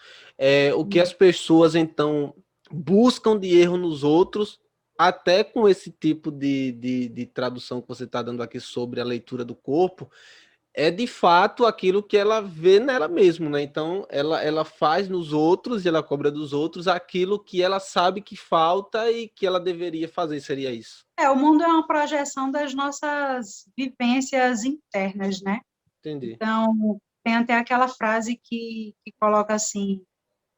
O que as pessoas, então, buscam de erro nos outros, até com esse tipo de tradução que você está dando aqui sobre a leitura do corpo, é de fato aquilo que ela vê nela mesma, né? Então, ela faz nos outros e ela cobra dos outros aquilo que ela sabe que falta e que ela deveria fazer, seria isso. O mundo é uma projeção das nossas vivências internas, né? Entendi. Então, tem até aquela frase que coloca assim: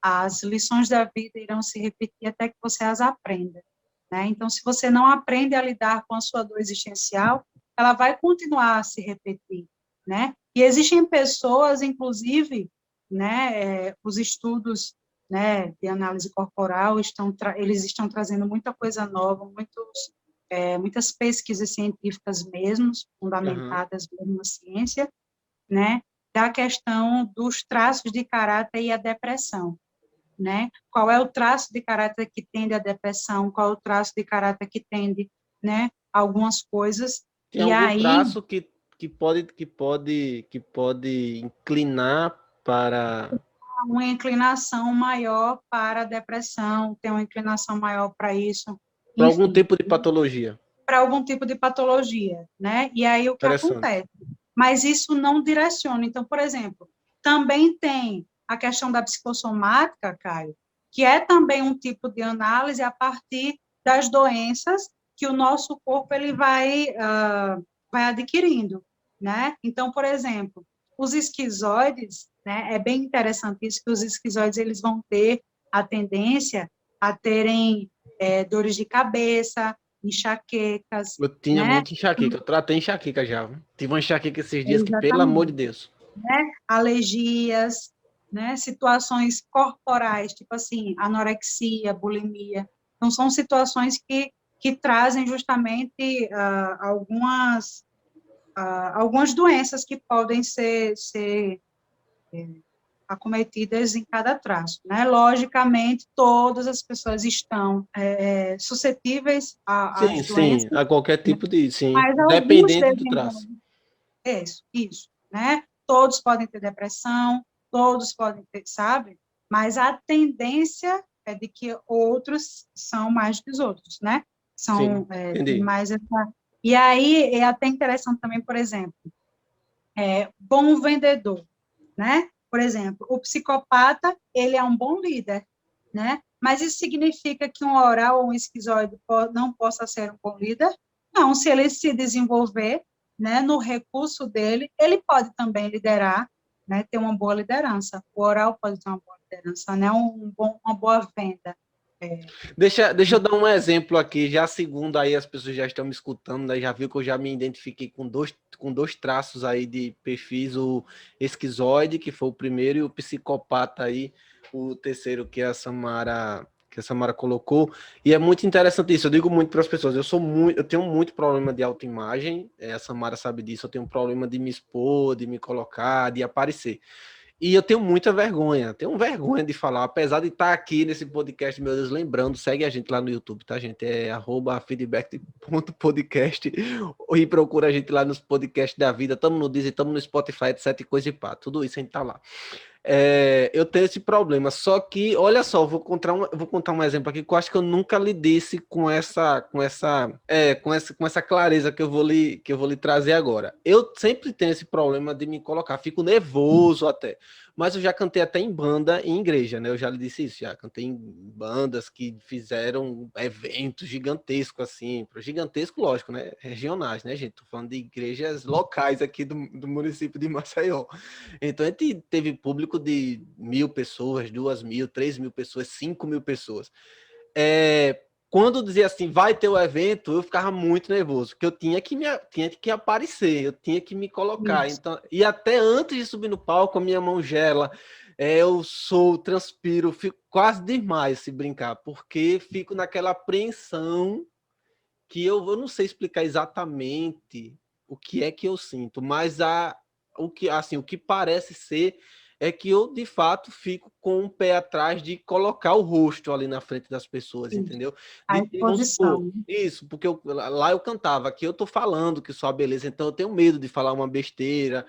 as lições da vida irão se repetir até que você as aprenda, né? Então, se você não aprende a lidar com a sua dor existencial, ela vai continuar a se repetir, né? E existem pessoas, inclusive, né, os estudos, né, de análise corporal eles estão trazendo muita coisa nova, muitas pesquisas científicas mesmo, fundamentadas mesmo na ciência, né, da questão dos traços de caráter e a depressão, né? Qual é o traço de caráter que tende à depressão, qual é o traço de caráter que tende, né, algumas coisas. Tem E algum aí traço que pode inclinar para uma inclinação maior para a depressão, tem uma inclinação maior para isso, algum enfim, tipo de patologia? para algum tipo de patologia, né? E aí o que Interessante. acontece? Mas isso não direciona. Então, por exemplo, também tem a questão da psicossomática, Caio, que é também um tipo de análise a partir das doenças que o nosso corpo ele vai adquirindo, né? Então, por exemplo, os esquizoides, né? É bem interessante isso, que os esquizoides eles vão ter a tendência a terem dores de cabeça, enxaquecas, Eu tinha né? muita enxaqueca, eu tratei enxaqueca já. Tive uma enxaqueca esses dias que, pelo amor de Exatamente, Deus. né? Alergias, né? Situações corporais, tipo assim, anorexia, bulimia. Então, são situações que trazem justamente algumas doenças que podem ser acometidas em cada traço, né? Logicamente, todas as pessoas estão suscetíveis Sim, às sim, doenças, a qualquer né? tipo de, sim, Mas alguns dependente do traço. desenvolvem isso, né? Todos podem ter depressão, todos podem ter, sabe? Mas a tendência é de que outros são mais que os outros, né? Sim, Tem entendi. mais essa... E aí é até interessante também, por exemplo, bom vendedor, né? Por exemplo, o psicopata, ele é um bom líder, né? Mas isso significa que um oral ou um esquizoide não possa ser um bom líder? Não, se ele se desenvolver, né, no recurso dele, ele pode também liderar, né, ter uma boa liderança. O oral pode ter uma boa liderança, né, uma boa venda. Deixa eu dar um exemplo aqui, já segundo aí as pessoas já estão me escutando, né? Já viu que eu já me identifiquei com dois traços aí de perfis, o esquizoide, que foi o primeiro, e o psicopata aí, o terceiro que a Samara colocou. E é muito interessante isso, eu digo muito para as pessoas, eu tenho muito problema de autoimagem, a Samara sabe disso, eu tenho um problema de me expor, de me colocar, de aparecer. E eu tenho vergonha de falar, apesar de estar aqui nesse podcast, meu Deus, lembrando, segue a gente lá no YouTube, tá, gente? É @feedback.podcast e procura a gente lá nos podcasts da vida, estamos no Deezer, estamos no Spotify, etc, coisa e pá, tudo isso a gente tá lá. Eu tenho esse problema, só que, olha só, vou contar um exemplo aqui que eu acho que eu nunca lidei com essa clareza que eu vou lhe trazer agora. Eu sempre tenho esse problema de me colocar, fico nervoso até, mas eu já cantei até em banda em igreja, né? Eu já lhe disse isso, já cantei em bandas que fizeram eventos gigantescos, assim, gigantesco, lógico, né? Regionais, né, gente? Tô falando de igrejas locais aqui do município de Maceió. Então, a gente teve público de 1.000 pessoas, 2.000, 3.000 pessoas, 5.000 pessoas. Quando dizia assim, vai ter o evento, eu ficava muito nervoso, porque eu tinha que aparecer, eu tinha que me colocar. Isso. Então, e até antes de subir no palco, a minha mão gela, eu transpiro, fico quase demais se brincar, porque fico naquela apreensão que eu não sei explicar exatamente o que é que eu sinto, mas o que parece ser é que eu, de fato, fico com o pé atrás de colocar o rosto ali na frente das pessoas, Isso. entendeu? A Vamos supor, exposição. isso, porque lá eu cantava, aqui eu tô falando que sou a beleza, então eu tenho medo de falar uma besteira,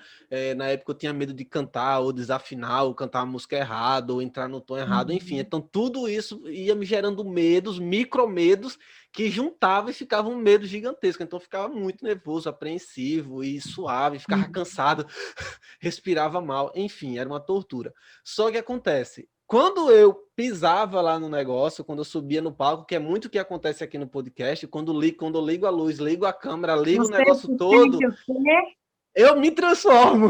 na época eu tinha medo de cantar, ou desafinar, ou cantar a música errada, ou entrar no tom errado, enfim, então tudo isso ia me gerando medos, micromedos, que juntava e ficava um medo gigantesco. Então eu ficava muito nervoso, apreensivo e suave, ficava cansado, respirava mal, enfim, era uma tortura. Só que acontece, quando eu pisava lá no negócio, quando eu subia no palco, que é muito o que acontece aqui no podcast, quando eu ligo a luz, ligo a câmera, ligo o Você negócio se todo, sente o quê? eu me transformo.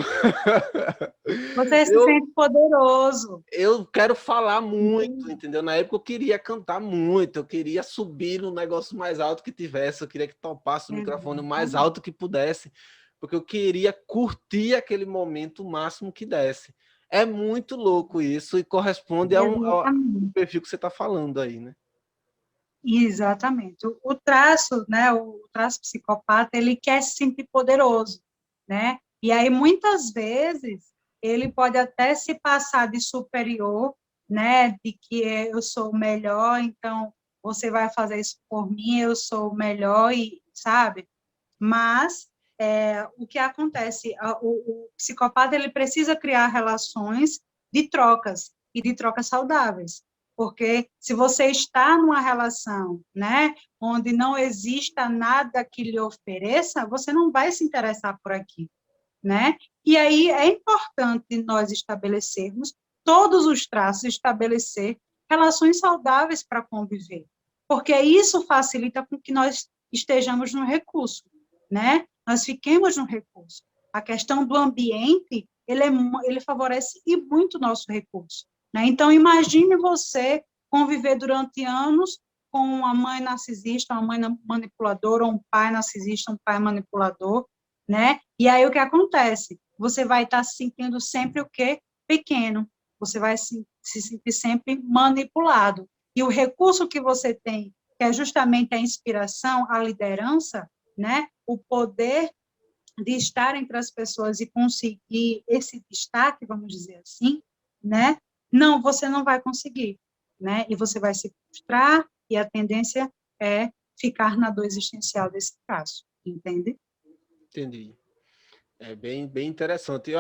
Você se eu, sente poderoso. eu quero falar muito, Entende? entendeu? Na época eu queria cantar muito, eu queria subir no negócio mais alto que tivesse, eu queria que topasse o microfone o mais Exatamente. alto que pudesse, porque eu queria curtir aquele momento o máximo que desse. É muito louco isso e corresponde ao Exatamente. perfil que você está falando aí, né? Exatamente. O traço, né, o traço psicopata, ele quer se sentir poderoso, né? E aí, muitas vezes, ele pode até se passar de superior, né, de que eu sou o melhor, então você vai fazer isso por mim, eu sou o melhor, e sabe? Mas o que acontece? O psicopata ele precisa criar relações de trocas e de trocas saudáveis, porque se você está numa relação, né, onde não exista nada que lhe ofereça, você não vai se interessar por aqui, né? E aí é importante nós estabelecermos todos os traços, estabelecer relações saudáveis para conviver, porque isso facilita com que nós estejamos no recurso, né? Nós fiquemos no recurso. A questão do ambiente, ele favorece e muito o nosso recurso, né? Então, imagine você conviver durante anos com uma mãe narcisista, uma mãe manipuladora, ou um pai narcisista, um pai manipulador, né? E aí o que acontece? Você vai estar se sentindo sempre o quê? Pequeno. Você vai se sentir sempre manipulado. E o recurso que você tem, que é justamente a inspiração, a liderança, né? O poder de estar entre as pessoas e conseguir esse destaque, vamos dizer assim, né? Não, você não vai conseguir, né? E você vai se frustrar e a tendência é ficar na dor existencial desse caso, entende? Entendi. É bem interessante.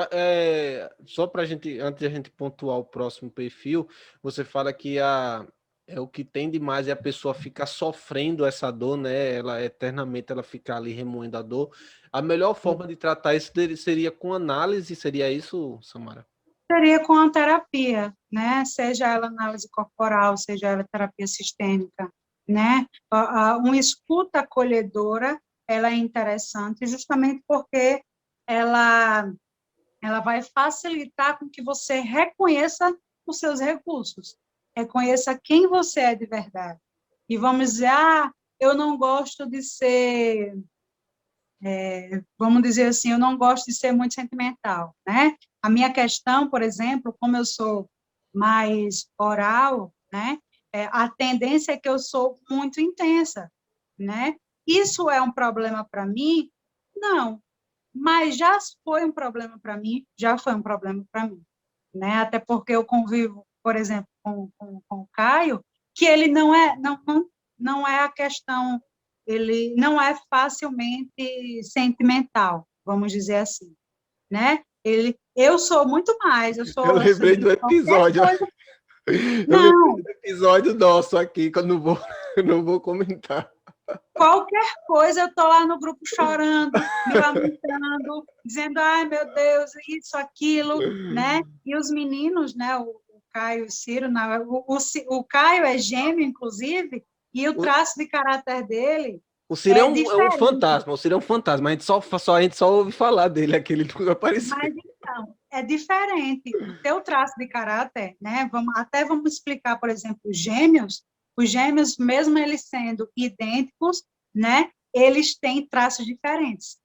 Só para a gente, antes de a gente pontuar o próximo perfil, você fala que o que tem demais é a pessoa ficar sofrendo essa dor, né? Ela eternamente ela ficar ali remoendo a dor. A melhor forma de tratar isso seria com análise, seria isso, Samara? Seria com a terapia, né? Seja ela análise corporal, seja ela terapia sistêmica, né? Uma escuta acolhedora, ela é interessante justamente porque ela ela vai facilitar com que você reconheça os seus recursos, reconheça quem você é de verdade. E vamos dizer, eu não gosto de ser, vamos dizer assim, eu não gosto de ser muito sentimental, né? A minha questão, por exemplo, como eu sou mais oral, né? A tendência é que eu sou muito intensa, né? Isso é um problema para mim? Não, mas já foi um problema para mim, já foi um problema para mim, né? Até porque eu convivo, por exemplo, com o Caio, que ele não é a questão, ele não é facilmente sentimental, vamos dizer assim, né? Eu sou muito mais, eu Eu sou lembrei assim, do qualquer episódio. coisa. Eu lembrei Não, do episódio nosso aqui, que eu não vou, não vou comentar. Qualquer coisa, eu estou lá no grupo chorando, me lamentando, dizendo, ai, meu Deus, isso, aquilo, né? E os meninos, né? O Caio e o Ciro, o Caio é gêmeo, inclusive, e o O, traço de caráter dele o Ciro é é um diferente. fantasma, o Ciro é um fantasma, a gente só ouve falar dele, aquele nunca apareceu. Mas, então, é diferente. O teu traço de caráter, né? Vamos explicar, por exemplo, os gêmeos, mesmo eles sendo idênticos, né? Eles têm traços diferentes,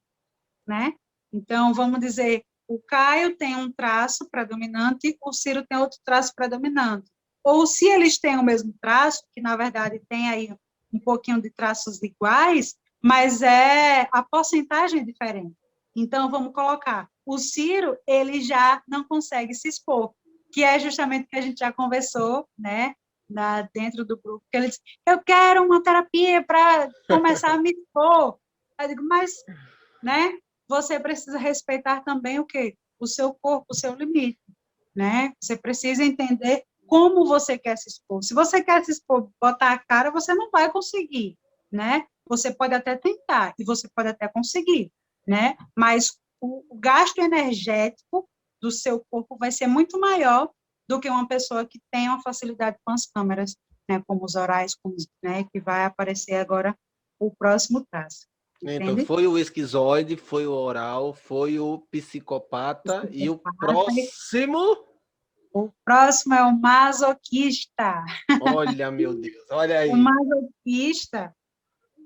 né? Então, vamos dizer, o Caio tem um traço predominante, o Ciro tem outro traço predominante. Ou se eles têm o mesmo traço, que na verdade tem aí um pouquinho de traços iguais, mas a porcentagem é diferente. Então, vamos colocar, o Ciro, ele já não consegue se expor, que é justamente o que a gente já conversou, né, dentro do grupo, que ele diz, eu quero uma terapia para começar a me expor. Eu digo, mas, né, você precisa respeitar também o quê? O seu corpo, o seu limite, né? Você precisa entender como você quer se expor. Se você quer se expor, botar a cara, você não vai conseguir, né? Você pode até tentar e você pode até conseguir, né? Mas o gasto energético do seu corpo vai ser muito maior do que uma pessoa que tem uma facilidade com as câmeras, né? Como os orais, né? Que vai aparecer agora o próximo traço. Então, Entende? foi o esquizoide, foi o oral, foi o psicopata e o próximo. O próximo é o masoquista. Olha, meu Deus, olha O aí. masoquista,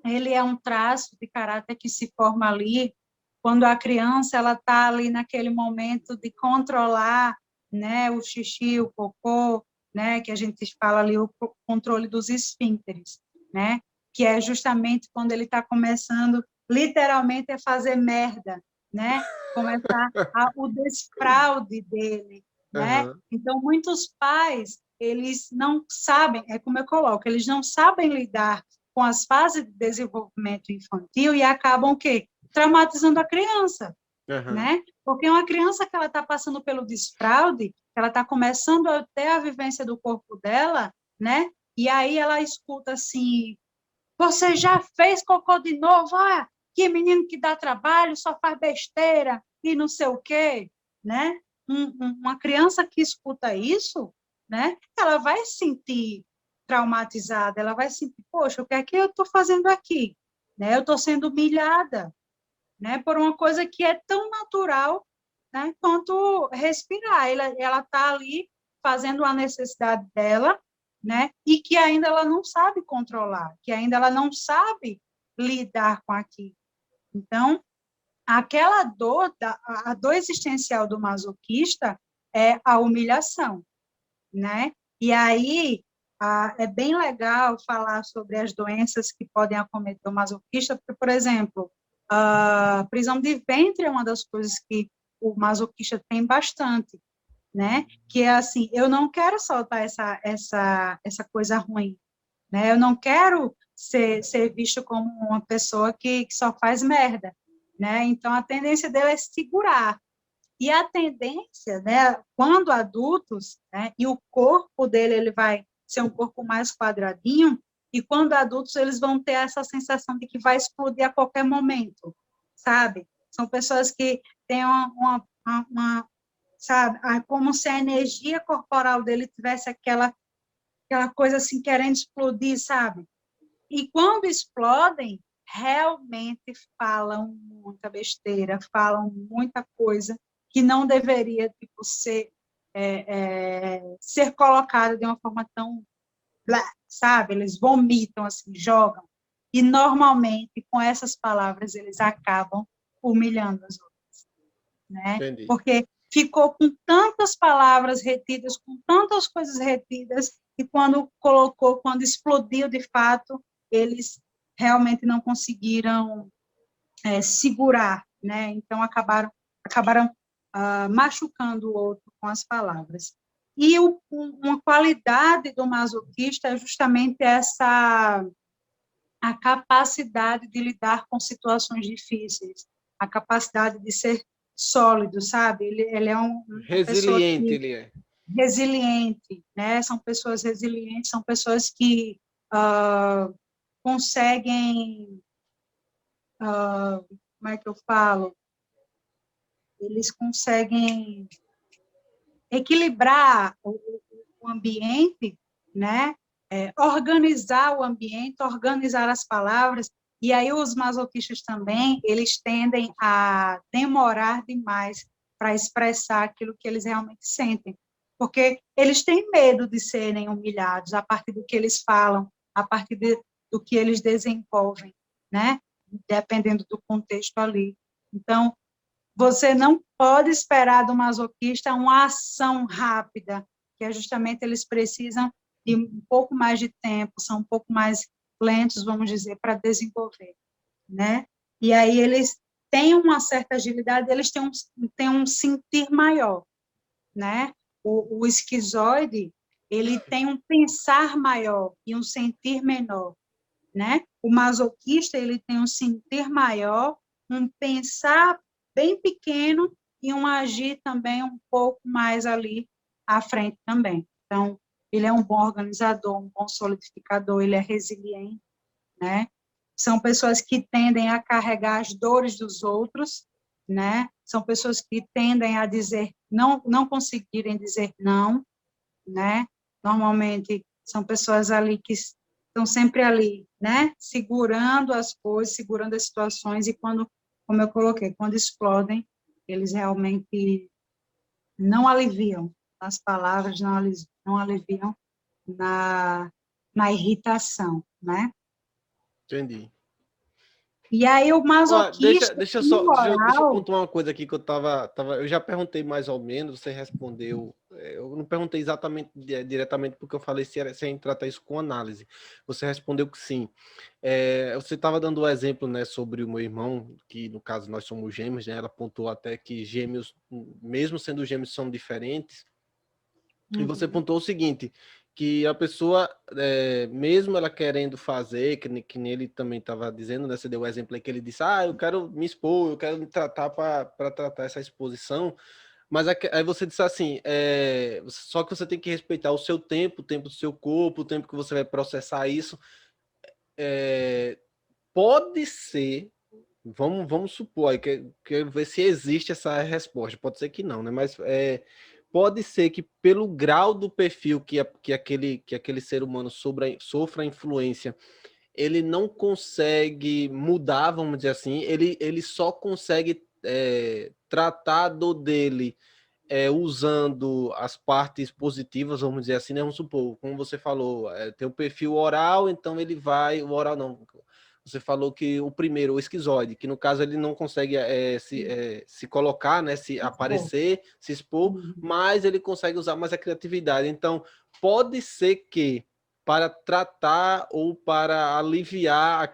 ele é um traço de caráter que se forma ali quando a criança ela está ali naquele momento de controlar, né, o xixi, o cocô, né, que a gente fala ali o controle dos esfíncteres, né, que é justamente quando ele está começando literalmente a fazer merda, né, começar o desfraude dele, né. Uhum. Então muitos pais eles não sabem, é como eu coloco, eles não sabem lidar com as fases de desenvolvimento infantil e acabam o quê? Traumatizando a criança, Uhum. né? Porque uma criança que ela está passando pelo desfraude, ela está começando a ter a vivência do corpo dela, né? E aí ela escuta assim, você já fez cocô de novo? Ah, que menino que dá trabalho, só faz besteira e não sei o quê, né? Uma criança que escuta isso, né? Ela vai se sentir traumatizada, ela vai sentir, poxa, o que é que eu estou fazendo aqui? Né? Eu estou sendo humilhada, né? Por uma coisa que é tão natural, né? Quanto respirar. Ela está ali fazendo a necessidade dela, né? E que ainda ela não sabe controlar, que ainda ela não sabe lidar com aquilo. Então, aquela dor, a dor existencial do masoquista é a humilhação, né? E aí é bem legal falar sobre as doenças que podem acometer o masoquista, porque, por exemplo, a prisão de ventre é uma das coisas que o masoquista tem bastante, né? Que é assim, eu não quero soltar essa coisa ruim, né? Eu não quero ser visto como uma pessoa que só faz merda, né? Então, a tendência dele é segurar. E a tendência, né, quando adultos, né, e o corpo dele ele vai ser um corpo mais quadradinho, e quando adultos eles vão ter essa sensação de que vai explodir a qualquer momento, sabe? São pessoas que têm sabe, como se a energia corporal dele tivesse aquela coisa assim querendo explodir, sabe? E quando explodem, realmente falam muita besteira, falam muita coisa que não deveria tipo, ser colocada de uma forma tão, sabe? Eles vomitam, assim, jogam. E, normalmente, com essas palavras, eles acabam humilhando os outros, né? Entendi. Porque ficou com tantas palavras retidas, com tantas coisas retidas, e quando explodiu de fato, eles realmente não conseguiram segurar, né? Então acabaram machucando o outro com as palavras. E uma qualidade do masoquista é justamente a capacidade de lidar com situações difíceis, a capacidade de ser sólido, sabe? Ele é uma pessoa Resiliente que ele é. resiliente, né? São pessoas resilientes, são pessoas que uh, conseguem, como é que eu falo? Eles conseguem equilibrar o ambiente, né? Organizar o ambiente, organizar as palavras, e aí os masoquistas também, eles tendem a demorar demais para expressar aquilo que eles realmente sentem, porque eles têm medo de serem humilhados a partir do que eles falam, a partir do que eles desenvolvem, né? Dependendo do contexto ali. Então, você não pode esperar do masoquista uma ação rápida, que é justamente eles precisam de um pouco mais de tempo, são um pouco mais lentos, vamos dizer, para desenvolver, né? E aí eles têm uma certa agilidade, eles têm um sentir maior, né? O esquizoide, ele tem um pensar maior e um sentir menor, né? O masoquista, ele tem um sentir maior, um pensar bem pequeno e um agir também um pouco mais ali à frente também. Então, ele é um bom organizador, um bom solidificador, ele é resiliente, né? São pessoas que tendem a carregar as dores dos outros, né? São pessoas que tendem a dizer, não conseguirem dizer não, né? Normalmente são pessoas ali que estão sempre ali, né? Segurando as coisas, segurando as situações, e quando, como eu coloquei, quando explodem, eles realmente não aliviam nas palavras, não aliviam na irritação, né? Entendi. E aí o Ó, masoquista, no deixa eu oral, pontuar uma coisa aqui que eu já perguntei mais ou menos, você respondeu. Eu não perguntei exatamente diretamente porque eu falei se ia tratar isso com análise. Você respondeu que sim. Você estava dando o exemplo, né, sobre o meu irmão, que no caso nós somos gêmeos, né? Ela pontuou até que gêmeos, mesmo sendo gêmeos, são diferentes. E você pontuou o seguinte, que a pessoa, mesmo ela querendo fazer, que nele também estava dizendo, né? Você deu o exemplo aí que ele disse, eu quero me expor, eu quero me tratar para tratar essa exposição, mas aí você disse assim, só que você tem que respeitar o tempo do seu corpo, o tempo que você vai processar isso. Pode ser, vamos supor aí, que ver se existe essa resposta, pode ser que não, né? Mas pode ser que pelo grau do perfil que aquele ser humano sofra influência, ele não consegue mudar, vamos dizer assim, ele só consegue tratar do dele usando as partes positivas, vamos dizer assim, né? Vamos supor, como você falou, tem o perfil oral, então ele vai, o oral não, você falou que o primeiro, o esquizoide, que no caso ele não consegue se colocar, né, se aparecer, se expor, mas ele consegue usar mais a criatividade. Então, pode ser que para tratar ou para aliviar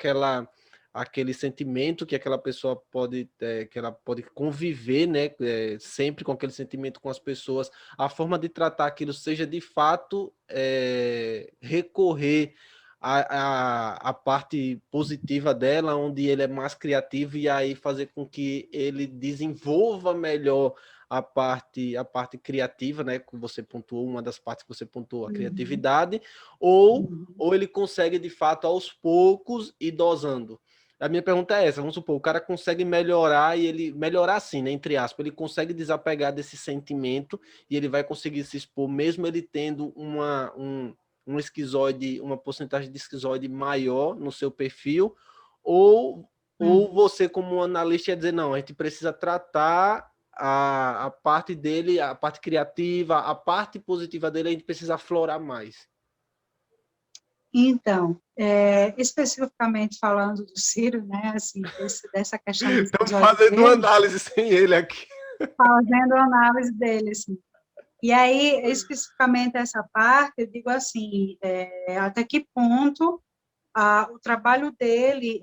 aquele sentimento que aquela pessoa pode, que ela pode conviver, né, sempre com aquele sentimento com as pessoas, a forma de tratar aquilo seja de fato recorrer a parte positiva dela, onde ele é mais criativo, e aí fazer com que ele desenvolva melhor a parte criativa, né? Que você pontuou, uma das partes que você pontuou, a criatividade, ou ele consegue, de fato, aos poucos ir dosando. A minha pergunta é essa, vamos supor, o cara consegue melhorar, e ele, melhorar assim, né, entre aspas, ele consegue desapegar desse sentimento, e ele vai conseguir se expor, mesmo ele tendo um esquizoide, uma porcentagem de esquizoide maior no seu perfil, ou você, como um analista, ia dizer, não, a gente precisa tratar a parte dele, a parte criativa, a parte positiva dele, a gente precisa aflorar mais. Então, especificamente falando do Ciro, né, assim, dessa questão do Estamos esquizoide fazendo uma dele, análise sem ele aqui. fazendo análise dele, assim. E aí, especificamente essa parte, eu digo assim, até que ponto o trabalho dele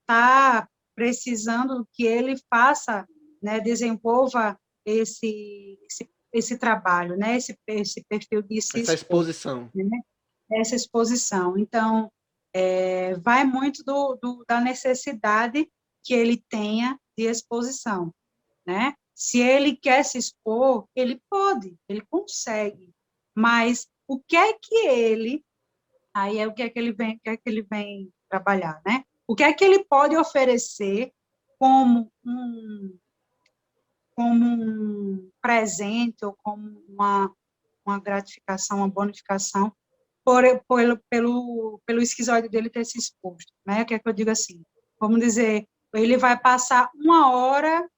está precisando que ele faça, né, desenvolva esse trabalho, né, esse perfil de se Essa expor, exposição. né, essa exposição. Então, vai muito da necessidade que ele tenha de exposição, né? Se ele quer se expor, ele pode, ele consegue, mas o que é que ele Aí é o que é que ele vem trabalhar, né? O que é que ele pode oferecer como um presente ou como uma gratificação, uma bonificação pelo esquizoide dele ter se exposto, né? O que é que eu digo assim? Vamos dizer, ele vai passar 1 hora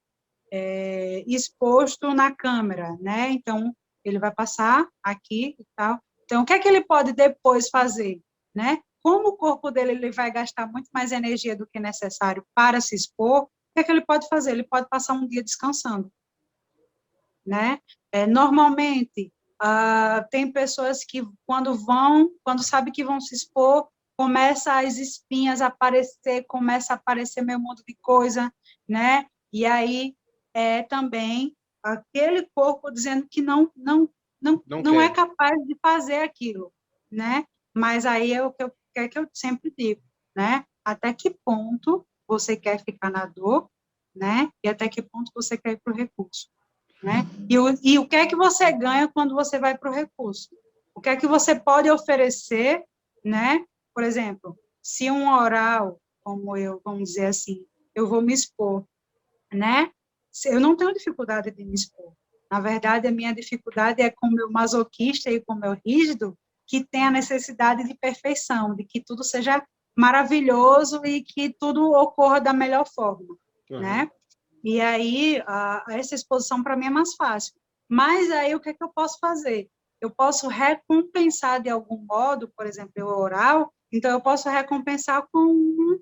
exposto na câmera, né? Então, ele vai passar aqui e tal. Então, o que é que ele pode depois fazer, né? Como o corpo dele ele vai gastar muito mais energia do que necessário para se expor, o que é que ele pode fazer? Ele pode passar um dia descansando, né? Normalmente, tem pessoas que, quando sabem que vão se expor, começa as espinhas a aparecer, começa a aparecer meio monte de coisa, né? E aí também aquele corpo dizendo que Não não é quer. capaz de fazer aquilo, né? Mas aí é o que eu sempre digo, né? Até que ponto você quer ficar na dor, né? E até que ponto você quer ir para o recurso, né? E o que é que você ganha quando você vai para o recurso? O que é que você pode oferecer, né? Por exemplo, se um oral, como eu, vamos dizer assim, eu vou me expor, né? Eu não tenho dificuldade de me expor. Na verdade, a minha dificuldade é com o meu masoquista e com o meu rígido, que tem a necessidade de perfeição, de que tudo seja maravilhoso e que tudo ocorra da melhor forma, Uhum. né? E aí, essa exposição para mim é mais fácil. Mas aí, o que é que eu posso fazer? Eu posso recompensar de algum modo, por exemplo, o oral, então eu posso recompensar com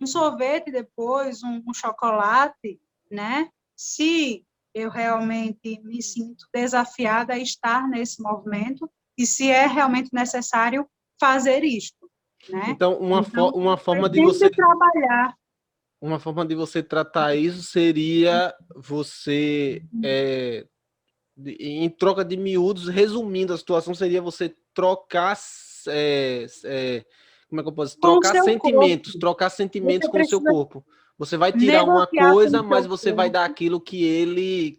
um sorvete depois, um chocolate, né? Se eu realmente me sinto desafiada a estar nesse movimento e se é realmente necessário fazer isto, né? Então, Então, uma é forma de você sempre trabalhar. tratar isso seria você, em troca de miúdos, resumindo a situação, seria você trocar, como é que eu posso? Com o seu corpo. Trocar sentimentos Você com o seu precisa corpo. Você vai tirar uma negociar com coisa, o mas seu você vai dar corpo aquilo que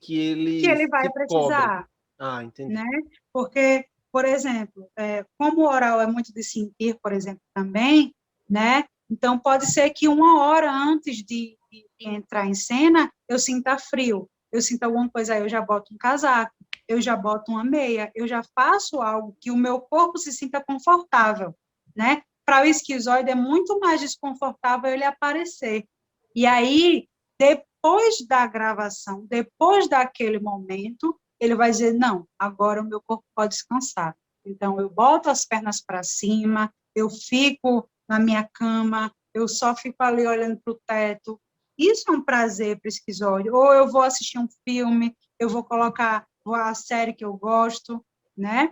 que ele ele vai se cobre. precisar, Ah, entendi. né? Porque, por exemplo, como o oral é muito de sentir, por exemplo, também, né? Então, pode ser que 1 hora antes de entrar em cena, eu sinta frio, eu sinta alguma coisa, aí eu já boto um casaco, eu já boto uma meia, eu já faço algo que o meu corpo se sinta confortável, né? Para o esquizoide é muito mais desconfortável ele aparecer. E aí, depois da gravação, depois daquele momento, ele vai dizer, não, agora o meu corpo pode descansar. Então, eu boto as pernas para cima, eu fico na minha cama, eu só fico ali olhando para o teto. Isso é um prazer para o esquizoide. Ou eu vou assistir um filme, eu vou colocar a série que eu gosto, né?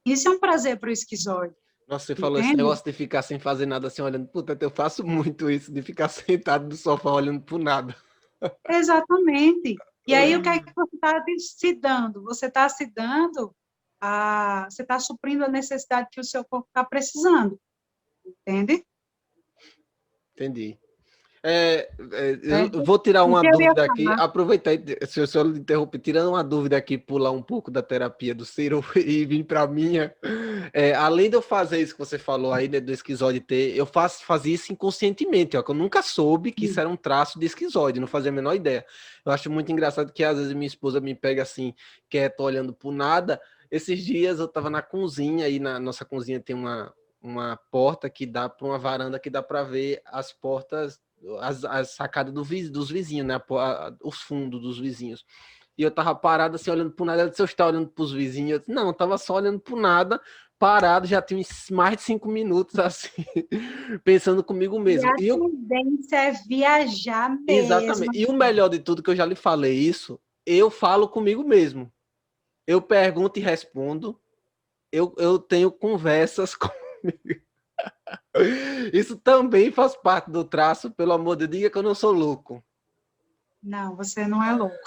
Isso é um prazer para o esquizoide, Nossa, você falou esse entende? negócio de ficar sem fazer nada assim, olhando pro teto. Eu faço muito isso, de ficar sentado no sofá olhando pro nada. Exatamente. E aí, o que é que você está se dando? Você está suprindo a necessidade que o seu corpo está precisando, entende? Entendi. Eu Certo? vou tirar O uma que eu ia dúvida aqui, falar? aproveitar, se eu só lhe interromper, tirando uma dúvida aqui, pular um pouco da terapia do Ciro e vir para a minha. Além de eu fazer isso que você falou aí, né, do esquizoide ter, fazia isso inconscientemente, ó, que eu nunca soube que isso era um traço de esquizoide, não fazia a menor ideia. Eu acho muito engraçado que às vezes minha esposa me pega assim, quieta, olhando por nada. Esses dias eu estava na cozinha, e na nossa cozinha tem uma porta que dá para uma varanda que dá para ver as portas, as sacadas dos vizinhos, né? Os fundos dos vizinhos. E eu tava parado assim, olhando pro nada. Ela disse, eu estava olhando pros vizinhos. Eu disse, não, eu tava só olhando pro nada, parado, já tinha mais de 5 minutos, assim, pensando comigo E mesmo. a tendência é viajar mesmo. Exatamente. E o melhor de tudo, que eu já lhe falei isso, eu falo comigo mesmo. Eu pergunto e respondo. Eu tenho conversas comigo. Isso também faz parte do traço, pelo amor de Deus, diga que eu não sou louco. Não, você não é louco.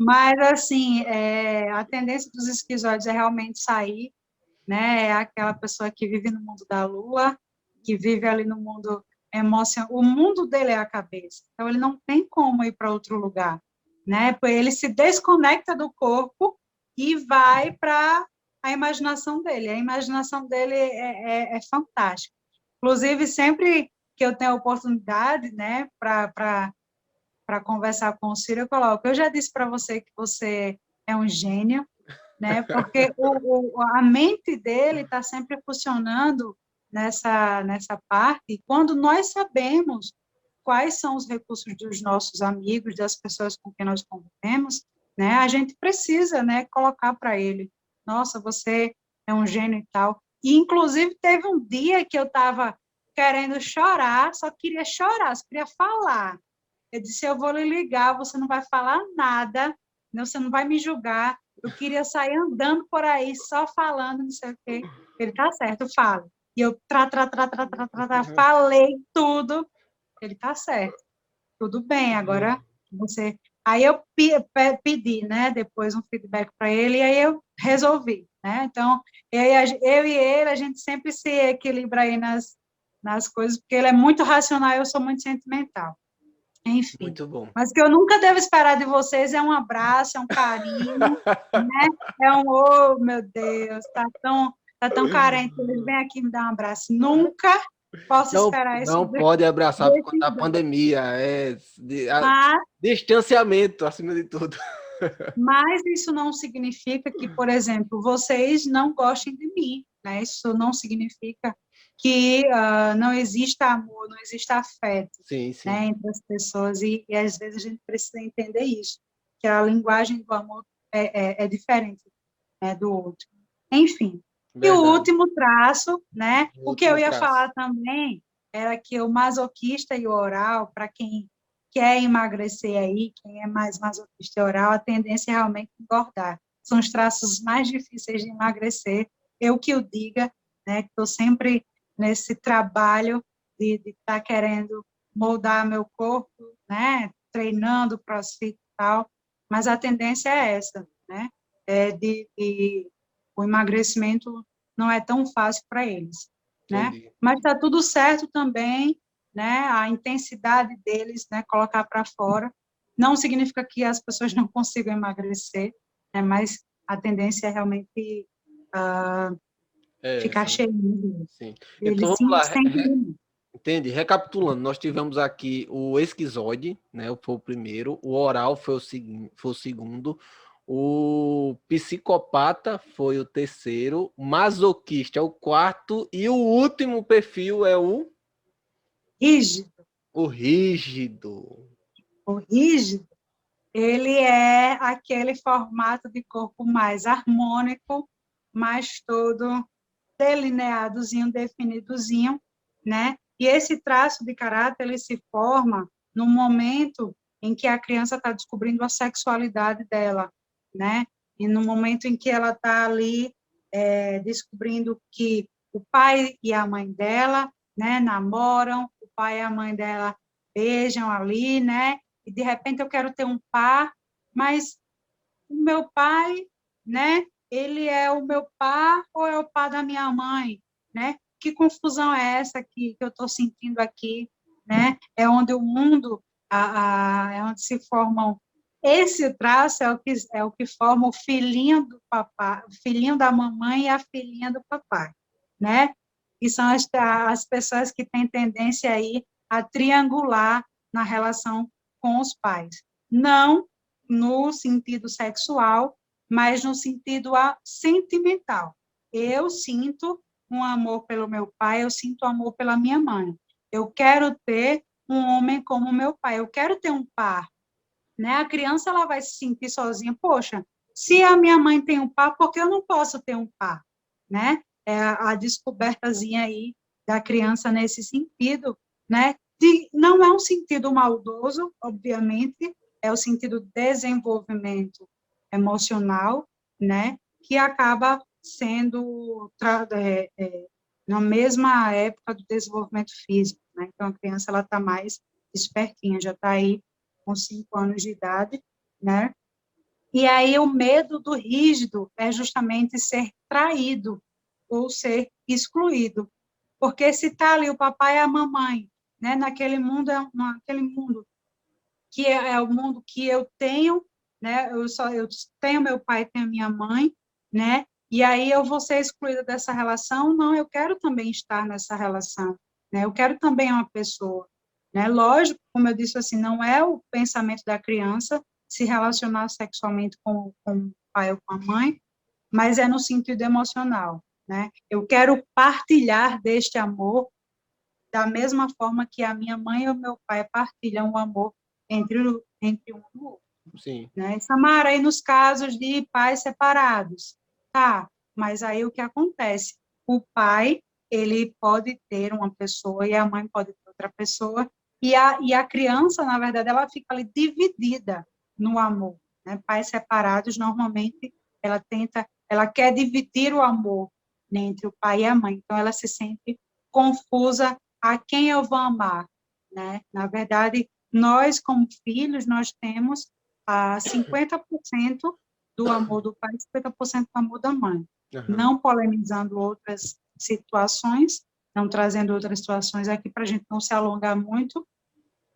Mas, assim, a tendência dos esquizoides é realmente sair, né? É aquela pessoa que vive no mundo da lua, que vive ali no mundo emocional. O mundo dele é a cabeça. Então, ele não tem como ir para outro lugar, né? Porque ele se desconecta do corpo e vai para a imaginação dele. A imaginação dele é fantástica. Inclusive, sempre que eu tenho a oportunidade, né, para conversar com o Ciro, eu coloco, eu já disse para você que você é um gênio, né, porque a mente dele está sempre funcionando nessa parte, e quando nós sabemos quais são os recursos dos nossos amigos, das pessoas com quem nós convivemos, né, a gente precisa, né, colocar para ele, nossa, você é um gênio e tal. E, inclusive, teve um dia que eu estava querendo chorar, só queria chorar, só queria falar. Eu disse, eu vou lhe ligar, você não vai falar nada, não, você não vai me julgar. Eu queria sair andando por aí, só falando, não sei o quê. Ele, tá certo, fala. E eu falei tudo. Ele, tá certo, tudo bem, agora você... Aí eu pedi, né, depois um feedback para ele, e aí eu resolvi, né? Então, eu e ele, a gente sempre se equilibra aí nas coisas, porque ele é muito racional e eu sou muito sentimental. Enfim, Muito bom. mas o que eu nunca devo esperar de vocês é um abraço, é um carinho, né? É um, oh, meu Deus, tá tão carente, eles vêm aqui me dar um abraço. Nunca posso Não, esperar isso não pode abraçar por conta da dois. pandemia, Mas, distanciamento acima de tudo. mas isso não significa que, por exemplo, vocês não gostem de mim, né? Isso não significa que não exista amor, não exista afeto, Sim, sim. né, entre as pessoas, e às vezes a gente precisa entender isso, que a linguagem do amor é diferente, né, do outro. Enfim, e o Verdade. último traço, né, o que eu Último ia traço. falar também era que o masoquista e o oral, para quem quer emagrecer aí, quem é mais masoquista e oral, a tendência é realmente engordar. São os traços mais difíceis de emagrecer, eu que o diga, né, que estou sempre nesse trabalho de estar querendo moldar meu corpo, né, treinando CrossFit e tal, mas a tendência é essa, né, o emagrecimento não é tão fácil para eles, né, Entendi. mas está tudo certo também, né, a intensidade deles, né, colocar para fora, não significa que as pessoas não consigam emagrecer, né, mas a tendência é realmente ficar Essa, né? cheinho. Sim. Então Eles vamos lá. sentem. Entendi. Recapitulando, nós tivemos aqui o esquizoide, né? Foi o primeiro, o oral foi o segundo, o psicopata foi o terceiro, o masoquista é o quarto, e o último perfil é Rígido. o rígido. O rígido, ele é aquele formato de corpo mais harmônico, mais todo delineadozinho, definidozinho, né? E esse traço de caráter, ele se forma no momento em que a criança está descobrindo a sexualidade dela, né? E no momento em que ela está ali descobrindo que o pai e a mãe dela, né, namoram, o pai e a mãe dela beijam ali, né? E de repente eu quero ter um par, mas o meu pai, né? Ele é o meu par ou é o par da minha mãe, né? Que confusão é essa que eu estou sentindo aqui, né? É onde o mundo, é onde se formam. Esse traço é o que forma o filhinho do papai, o filhinho da mamãe e a filhinha do papai, né? Que são as pessoas que têm tendência aí a triangular na relação com os pais. Não no sentido sexual, mas no sentido sentimental. Eu sinto um amor pelo meu pai, eu sinto amor pela minha mãe. Eu quero ter um homem como meu pai, eu quero ter um par. Né? A criança ela vai se sentir sozinha. Poxa, se a minha mãe tem um par, por que eu não posso ter um par? Né? É a descobertazinha aí da criança nesse sentido, né? Não é um sentido maldoso, obviamente, é o sentido desenvolvimento emocional, né? Que acaba sendo na mesma época do desenvolvimento físico, né? Então a criança ela está mais espertinha, já está aí com 5 anos de idade, né? E aí o medo do rígido é justamente ser traído ou ser excluído, porque se está ali o papai e a mamãe, né? Naquele mundo naquele mundo que é o mundo que eu tenho, né? Eu tenho meu pai, tenho minha mãe, né? E aí eu vou ser excluída dessa relação? Não, eu quero também estar nessa relação, né? Eu quero também uma pessoa, né? Lógico, como eu disse assim, não é o pensamento da criança se relacionar sexualmente com o pai ou com a mãe, mas é no sentido emocional, né? Eu quero partilhar deste amor da mesma forma que a minha mãe e o meu pai partilham o amor entre um e o outro. Sim. Né? Samara, aí nos casos de pais separados, tá, mas aí o que acontece? O pai, ele pode ter uma pessoa e a mãe pode ter outra pessoa, e a criança, na verdade, ela fica ali dividida no amor, né? Pais separados, normalmente, ela quer dividir o amor, né, entre o pai e a mãe, então ela se sente confusa a quem eu vou amar, né? Na verdade, nós, como filhos, nós temos 50% do amor do pai e 50% do amor da mãe. Uhum. Não polemizando outras situações, não trazendo outras situações aqui para a gente não se alongar muito,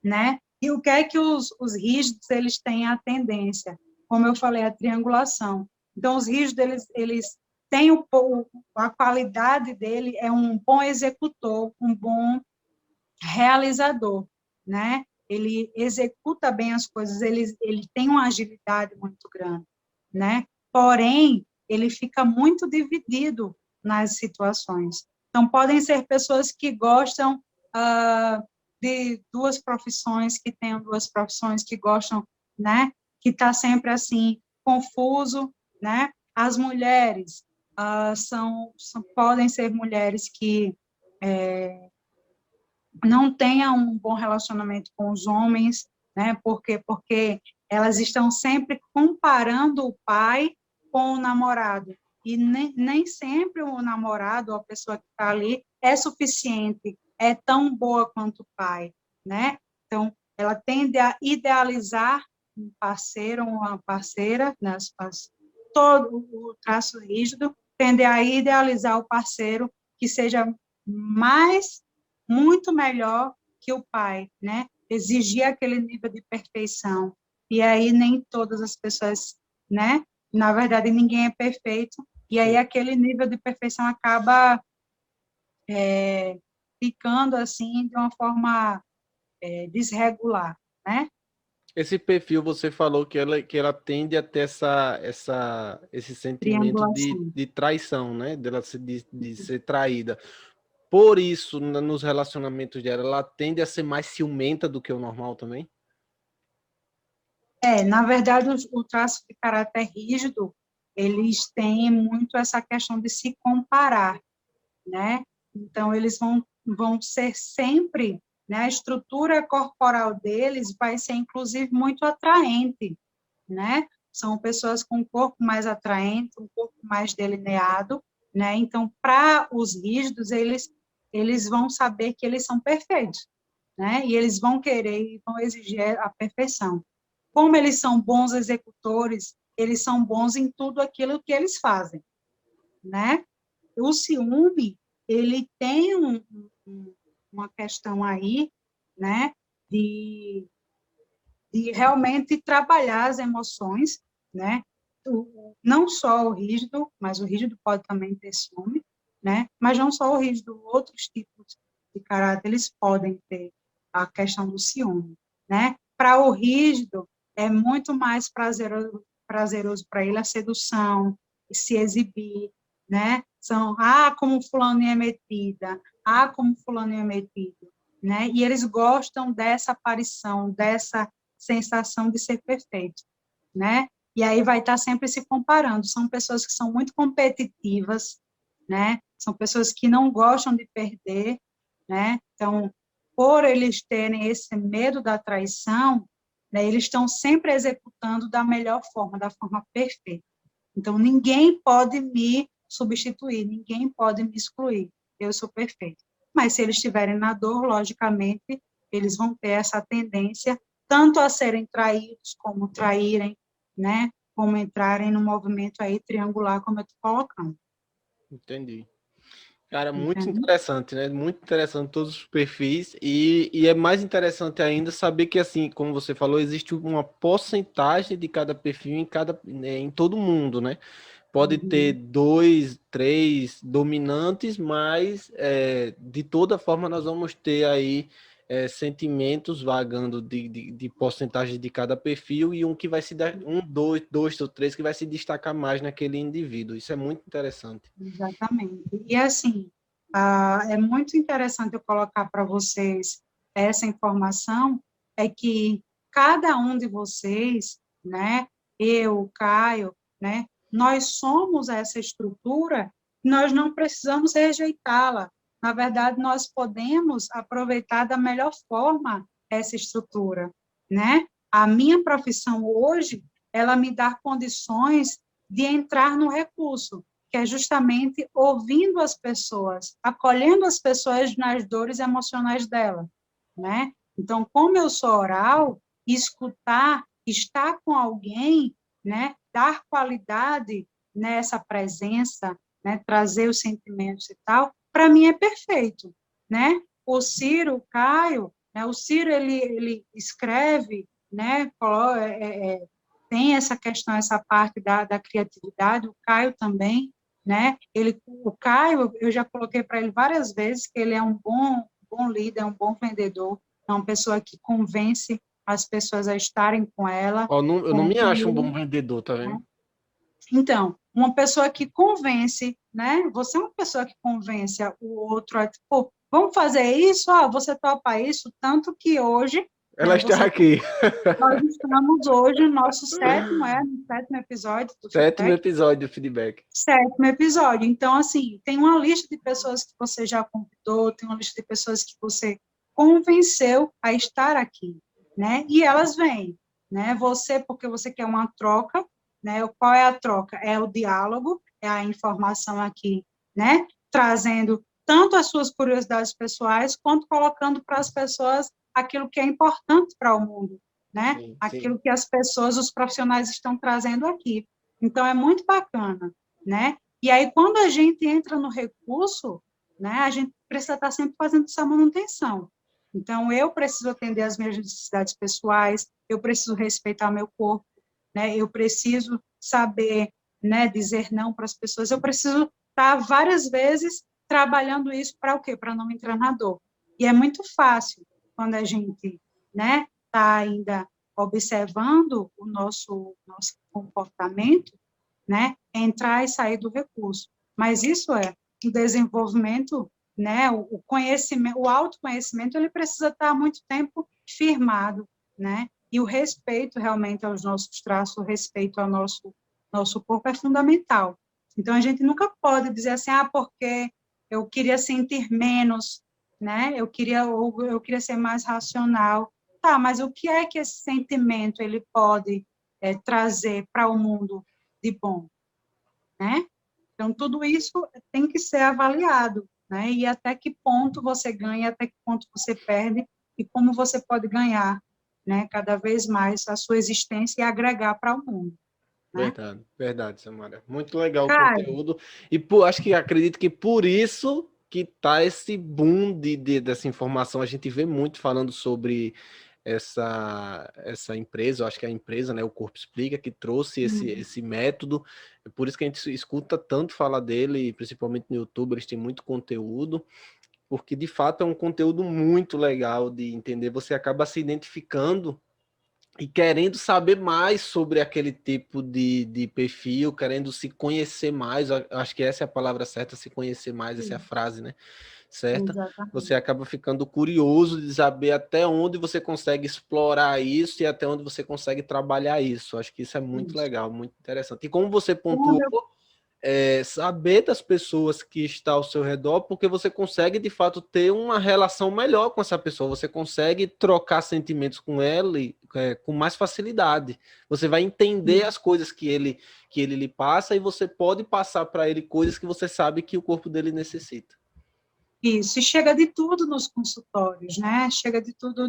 né? E o que é que os rígidos, eles têm a tendência? Como eu falei, a triangulação. Então, os rígidos, eles têm a qualidade dele é um bom executor, um bom realizador, né? Ele executa bem as coisas, ele tem uma agilidade muito grande, né? Porém, ele fica muito dividido nas situações. Então, podem ser pessoas que gostam de duas profissões, que tenham duas profissões, que gostam, né? Que está sempre assim, confuso, né? As mulheres podem ser mulheres que não tenha um bom relacionamento com os homens, né? Porque elas estão sempre comparando o pai com o namorado. E nem sempre o namorado, ou a pessoa que está ali, é suficiente, é tão boa quanto o pai, né? Então, ela tende a idealizar um parceiro ou uma parceira, né? Todo o traço rígido tende a idealizar o parceiro que seja muito melhor que o pai, né? Exigir aquele nível de perfeição. E aí nem todas as pessoas, né? Na verdade, ninguém é perfeito. E aí aquele nível de perfeição acaba ficando assim de uma forma desregular, né? Esse perfil, você falou que ela tende a ter esse sentimento Triangulação. de traição, né? De ser traída. Por isso, nos relacionamentos dela, ela tende a ser mais ciumenta do que o normal também? Na verdade, o traço de caráter rígido, eles têm muito essa questão de se comparar, né? Então, eles vão ser sempre, né? A estrutura corporal deles vai ser, inclusive, muito atraente, né? São pessoas com um corpo mais atraente, um corpo mais delineado, né? Então, para os rígidos, eles vão saber que eles são perfeitos, né? E eles vão querer e vão exigir a perfeição. Como eles são bons executores, eles são bons em tudo aquilo que eles fazem, né? O ciúme, ele tem uma questão aí, né, de realmente trabalhar as emoções, né? Não só o rígido, mas o rígido pode também ter ciúme, né? Mas não só o rígido, outros tipos de caráter, eles podem ter a questão do ciúme, né? Para o rígido, é muito mais prazeroso para ele a sedução, se exibir, né? Como fulano é metida, como fulano é metido, né? E eles gostam dessa aparição, dessa sensação de ser perfeito, né? E aí vai estar sempre se comparando. São pessoas que são muito competitivas, né? São pessoas que não gostam de perder, né? Então, por eles terem esse medo da traição, né, eles estão sempre executando da melhor forma, da forma perfeita. Então, ninguém pode me substituir, ninguém pode me excluir. Eu sou perfeito. Mas se eles estiverem na dor, logicamente, eles vão ter essa tendência tanto a serem traídos, como traírem, né? Como entrarem no movimento aí triangular, como eu estou colocando. Entendi. Cara, muito Entende? interessante, né? Muito interessante todos os perfis e é mais interessante ainda saber que, assim, como você falou, existe uma porcentagem de cada perfil em todo mundo, né? pode ter 2, 3 dominantes, mas de toda forma nós vamos ter aí sentimentos vagando de porcentagem de cada perfil e um que vai se dar, dois ou três que vai se destacar mais naquele indivíduo. Isso é muito interessante. Exatamente. E assim, é muito interessante eu colocar para vocês essa informação, é que cada um de vocês, né, eu, o Caio, né, nós somos essa estrutura, nós não precisamos rejeitá-la. Na verdade, nós podemos aproveitar da melhor forma essa estrutura, né? A minha profissão hoje, ela me dá condições de entrar no recurso, que é justamente ouvindo as pessoas, acolhendo as pessoas nas dores emocionais dela, né? Então, como eu sou oral, escutar, estar com alguém, né? Dar qualidade nessa presença, né? Trazer os sentimentos e tal, para mim é perfeito, né? O Ciro, o Caio, né? O Ciro, ele escreve, né? Tem essa questão, essa parte da criatividade, o Caio também, né? O Caio, eu já coloquei para ele várias vezes que ele é um bom líder, um bom vendedor, é uma pessoa que convence as pessoas a estarem com ela. Eu não me acho um bom vendedor, tá vendo? Né? Então, uma pessoa que convence, né? Você é uma pessoa que convence o outro a, tipo, vamos fazer isso? Você topa isso? Tanto que hoje... Ela está aqui. Nós estamos hoje no nosso sétimo episódio do Sétimo feedback. episódio do feedback. Sétimo episódio. Então, assim, tem uma lista de pessoas que você já convidou, tem uma lista de pessoas que você convenceu a estar aqui, né? E elas vêm, né? Você, porque você quer uma troca, né? Qual é a troca? É o diálogo, é a informação aqui, né? Trazendo tanto as suas curiosidades pessoais, quanto colocando para as pessoas aquilo que é importante para o mundo, né? Sim, sim. Aquilo que as pessoas, os profissionais estão trazendo aqui. Então, é muito bacana, né? E aí, quando a gente entra no recurso, né, a gente precisa estar sempre fazendo essa manutenção. Então, eu preciso atender às minhas necessidades pessoais, eu preciso respeitar meu corpo, né? Eu preciso saber, né, dizer não para as pessoas, eu preciso estar várias vezes trabalhando isso para o quê? Para não entrar na dor. E é muito fácil quando a gente, né, está ainda observando o nosso comportamento, né, entrar e sair do recurso. Mas isso é o desenvolvimento, né, o conhecimento, o autoconhecimento, ele precisa estar há muito tempo firmado, né, e o respeito realmente aos nossos traços, o respeito ao nosso corpo é fundamental. Então, a gente nunca pode dizer assim, porque eu queria sentir menos, né, eu queria ser mais racional. Tá, mas o que é que esse sentimento ele pode trazer para o mundo de bom, né? Então, tudo isso tem que ser avaliado, né? E até que ponto você ganha, até que ponto você perde, e como você pode ganhar, né? Cada vez mais a sua existência e agregar para o mundo. Né? Verdade, Samara. Muito legal o Cara, conteúdo. E acredito que por isso que tá esse boom dessa informação. A gente vê muito falando sobre essa empresa, eu acho que é a empresa, né, o Corpo Explica, que trouxe esse método. É por isso que a gente escuta tanto falar dele, principalmente no YouTube, eles têm muito conteúdo, porque de fato é um conteúdo muito legal de entender. Você acaba se identificando e querendo saber mais sobre aquele tipo de perfil, querendo se conhecer mais. Eu acho que essa é a palavra certa, se conhecer mais, essa é a frase, né? Certa? Exatamente. Você acaba ficando curioso de saber até onde você consegue explorar isso e até onde você consegue trabalhar isso. Acho que isso é muito legal, muito interessante. E como você pontuou, saber das pessoas que estão ao seu redor, porque você consegue, de fato, ter uma relação melhor com essa pessoa, você consegue trocar sentimentos com ela com mais facilidade. Você vai entender as coisas que ele lhe passa e você pode passar para ele coisas que você sabe que o corpo dele necessita. Isso, e chega de tudo nos consultórios, né? Chega de tudo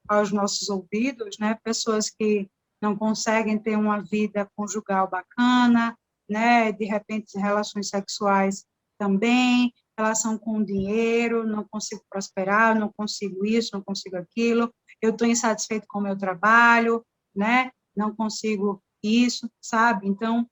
aos nossos ouvidos, né? Pessoas que não conseguem ter uma vida conjugal bacana, né? De repente, relações sexuais também, relação com o dinheiro, não consigo prosperar, não consigo isso, não consigo aquilo, eu estou insatisfeito com o meu trabalho, né? Não consigo isso, sabe? Então,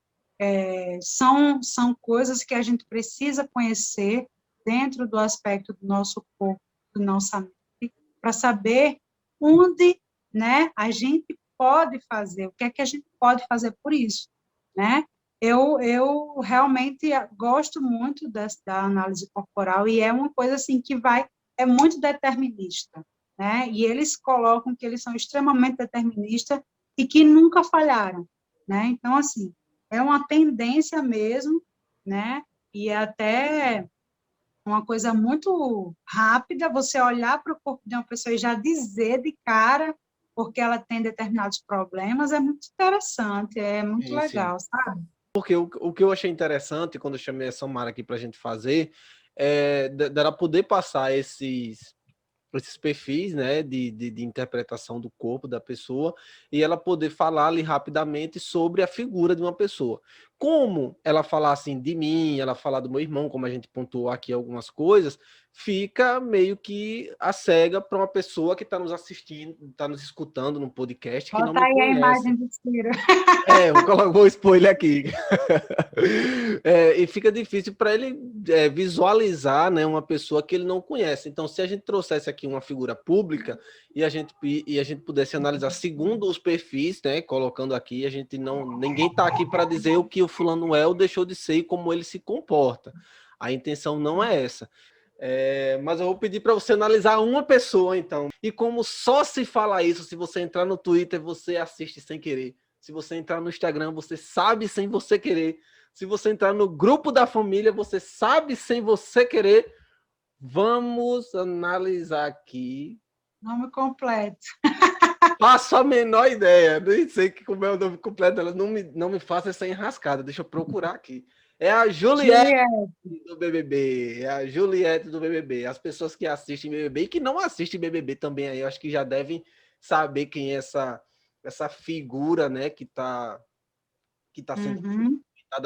são coisas que a gente precisa conhecer dentro do aspecto do nosso corpo, do nosso mente, para saber onde, né, a gente pode fazer, o que é que a gente pode fazer por isso, né? Eu realmente gosto muito da análise corporal e é uma coisa assim que é muito determinista, né? E eles colocam que eles são extremamente deterministas e que nunca falharam, né? Então, assim, é uma tendência mesmo, né? E é até uma coisa muito rápida você olhar para o corpo de uma pessoa e já dizer de cara porque ela tem determinados problemas, é muito interessante, é muito Sim, sim. legal, sabe? Porque o que eu achei interessante quando eu chamei a Samara aqui para a gente fazer é dela poder passar esses perfis, né, de interpretação do corpo da pessoa e ela poder falar ali rapidamente sobre a figura de uma pessoa. Como ela falar assim de mim, ela falar do meu irmão, como a gente pontuou aqui algumas coisas, fica meio que a cega para uma pessoa que está nos assistindo, está nos escutando no podcast que não Bota me aí a conhece. imagem do Ciro. Vou expor ele aqui. E fica difícil para ele visualizar, né, uma pessoa que ele não conhece. Então, se a gente trouxesse aqui uma figura pública e a gente pudesse analisar segundo os perfis, né, colocando aqui, ninguém está aqui para dizer o que o fulano é ou deixou de ser e como ele se comporta. A intenção não é essa. Mas eu vou pedir para você analisar uma pessoa, então. E como só se fala isso, se você entrar no Twitter, você assiste sem querer. Se você entrar no Instagram, você sabe sem você querer. Se você entrar no grupo da família, você sabe sem você querer. Vamos analisar aqui. Nome completo. Faço a menor ideia. Nem sei como é o nome completo dela. Não me faça essa enrascada. Deixa eu procurar aqui. É a Juliette Juliette. do BBB. É a Juliette do BBB. As pessoas que assistem BBB e que não assistem BBB também aí, eu acho que já devem saber quem é essa figura, né, que tá sendo Uhum.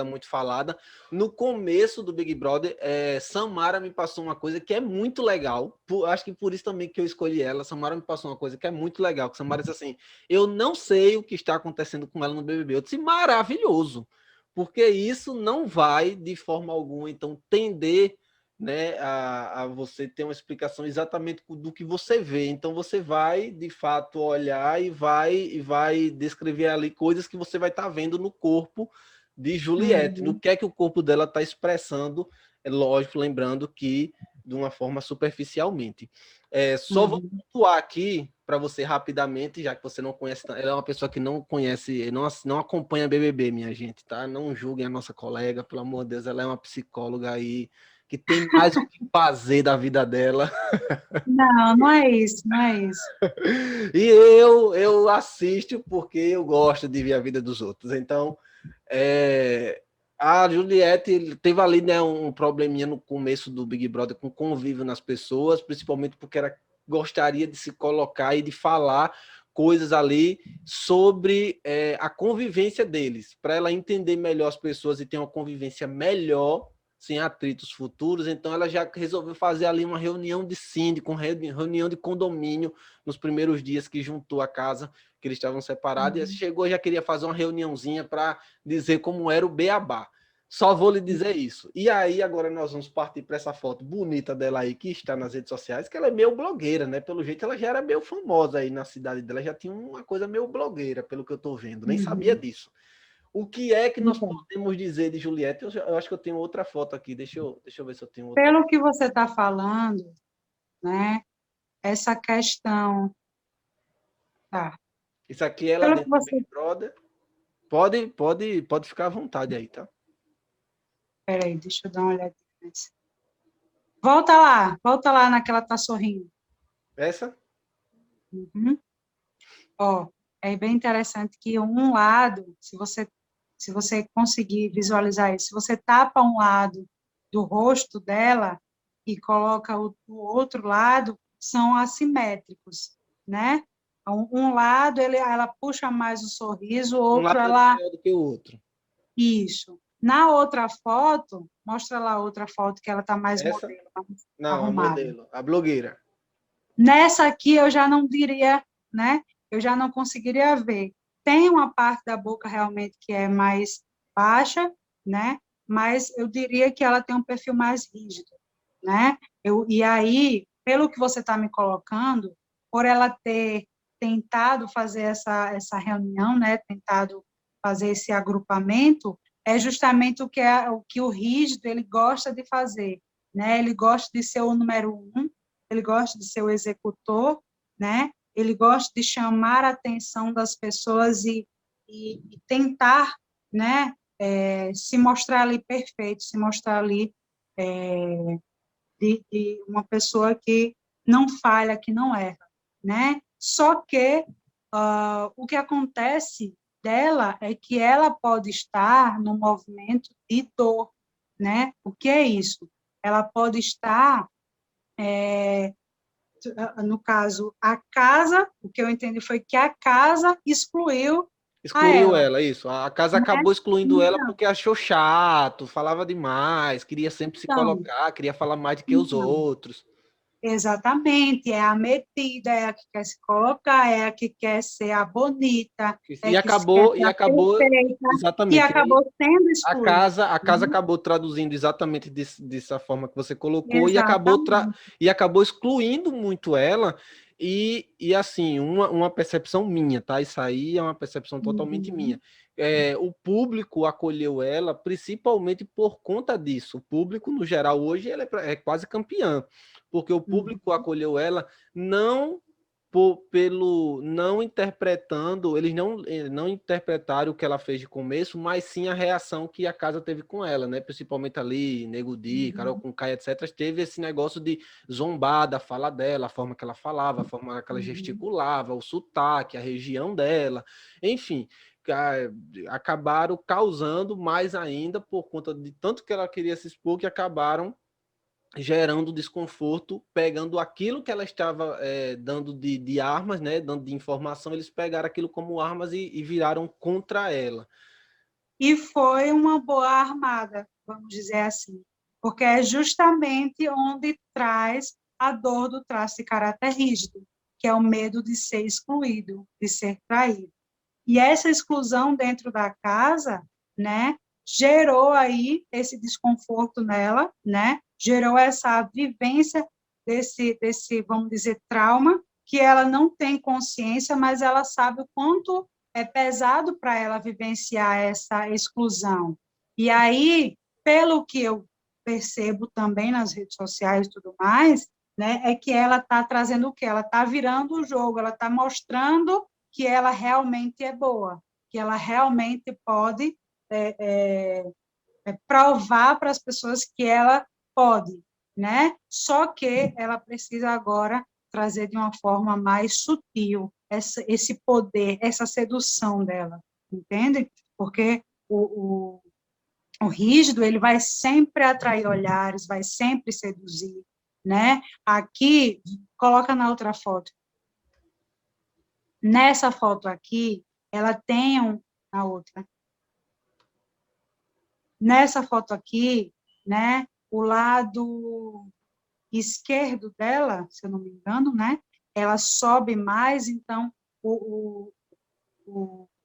muito falada. No começo do Big Brother, Samara me passou uma coisa que é muito legal. Acho que por isso também que eu escolhi ela. Samara me passou uma coisa que é muito legal. Que Samara disse assim: eu não sei o que está acontecendo com ela no BBB. Eu disse: maravilhoso, porque isso não vai de forma alguma então tender, né, a você ter uma explicação exatamente do que você vê. Então você vai de fato olhar e vai descrever ali coisas que você vai estar vendo no corpo de Juliette, no Uhum. que é que o corpo dela está expressando, é lógico, lembrando que de uma forma superficialmente. Só vou Uhum. pontuar aqui para você rapidamente, já que você não conhece, ela é uma pessoa que não conhece, não acompanha BBB, minha gente, tá? Não julguem a nossa colega, pelo amor de Deus, ela é uma psicóloga aí que tem mais o que fazer da vida dela. Não, não é isso, não é isso. E eu assisto porque eu gosto de ver a vida dos outros. Então, a Juliette teve ali, né, um probleminha no começo do Big Brother com convívio nas pessoas, principalmente porque ela gostaria de se colocar e de falar coisas ali sobre a convivência deles, para ela entender melhor as pessoas e ter uma convivência melhor, sem atritos futuros. Então ela já resolveu fazer ali uma reunião de síndico, reunião de condomínio nos primeiros dias que juntou a casa, que eles estavam separados, e chegou e já queria fazer uma reuniãozinha para dizer como era o beabá. Só vou lhe dizer isso. E aí, agora nós vamos partir para essa foto bonita dela aí, que está nas redes sociais, que ela é meio blogueira, né? Pelo jeito, ela já era meio famosa aí na cidade dela, já tinha uma coisa meio blogueira, pelo que eu estou vendo. Nem sabia Uhum. disso. O que é que nós Então, podemos dizer de Juliette? Eu acho que eu tenho outra foto aqui. Deixa eu ver se eu tenho outra. pelo que você está falando, né, essa questão, tá? Isso aqui é ela Pelo que dentro do você, Big Brother. Pode ficar à vontade aí, tá? peraí, deixa eu dar uma olhadinha nesse. Volta lá naquela tá sorrindo. Essa? Uhum. Ó, é bem interessante que um lado, se você conseguir visualizar isso, se você tapa um lado do rosto dela e coloca o outro lado, são assimétricos, né? Um lado ela puxa mais o sorriso, o Um outro lado é ela maior do que o outro. isso. Na outra foto, mostra lá outra foto que ela está mais Essa? modelo, mais Não, a arrumada. modelo, a blogueira. Nessa aqui eu já não diria, né? Eu já não conseguiria ver. Tem uma parte da boca realmente que é mais baixa, né? Mas eu diria que ela tem um perfil mais rígido, né? E aí, pelo que você está me colocando, por ela ter tentado fazer essa reunião, né? Tentado fazer esse agrupamento, é justamente o que o rígido ele gosta de fazer, né? Ele gosta de ser o número um, ele gosta de ser o executor, né? Ele gosta de chamar a atenção das pessoas e tentar, né? Se mostrar ali perfeito, se mostrar ali de uma pessoa que não falha, que não erra, né? Só que o que acontece dela é que ela pode estar no movimento de dor, né? O que é isso? Ela pode estar, no caso, a casa, o que eu entendi foi que a casa excluiu a Excluiu ela, ela, isso. A casa né? acabou excluindo ela Então, porque achou chato, falava demais, queria sempre se então, colocar, queria falar mais do que os então, outros. exatamente, é a metida, é a que quer se colocar, é a que quer ser a bonita, é E que quer acabou, ser e a acabou, perfeita, que exatamente. E aí acabou sendo a excluída. casa, a casa Né? acabou traduzindo exatamente dessa forma que você colocou Exatamente. e acabou excluindo muito ela. E assim, uma percepção minha, tá? Isso aí é uma percepção totalmente minha. Uhum, O público acolheu ela principalmente por conta disso. O público, no geral, hoje ela é quase campeã, porque o uhum, público acolheu ela não pelo não interpretando, eles não interpretaram o que ela fez de começo, mas sim a reação que a casa teve com ela, né? Principalmente ali, Nego Di, Carol uhum, Conká, etc. Teve esse negócio de zombar da fala dela, a forma que ela falava, a forma que ela uhum. gesticulava, o sotaque, a região dela, enfim. Acabaram causando mais ainda por conta de tanto que ela queria se expor que acabaram gerando desconforto, pegando aquilo que ela estava dando de armas, né, dando de informação, eles pegaram aquilo como armas e viraram contra ela. E foi uma boa armada, vamos dizer assim, porque é justamente onde traz a dor do traço de caráter rígido, que é o medo de ser excluído, de ser traído. E essa exclusão dentro da casa, né, gerou aí esse desconforto nela, né, gerou essa vivência vamos dizer, trauma, que ela não tem consciência, mas ela sabe o quanto é pesado para ela vivenciar essa exclusão. E aí, pelo que eu percebo também nas redes sociais e tudo mais, né, é que ela está trazendo o quê? Ela está virando o jogo, ela está mostrando que ela realmente é boa, que ela realmente pode provar para as pessoas que ela pode, né? Só que ela precisa agora trazer de uma forma mais sutil esse poder, essa sedução dela, entende? Porque o rígido ele vai sempre atrair olhares, vai sempre seduzir, né? Aqui, coloca na outra foto. Nessa foto aqui, ela tem na outra. Nessa foto aqui, né, o lado esquerdo dela, se eu não me engano, né, ela sobe mais, então o,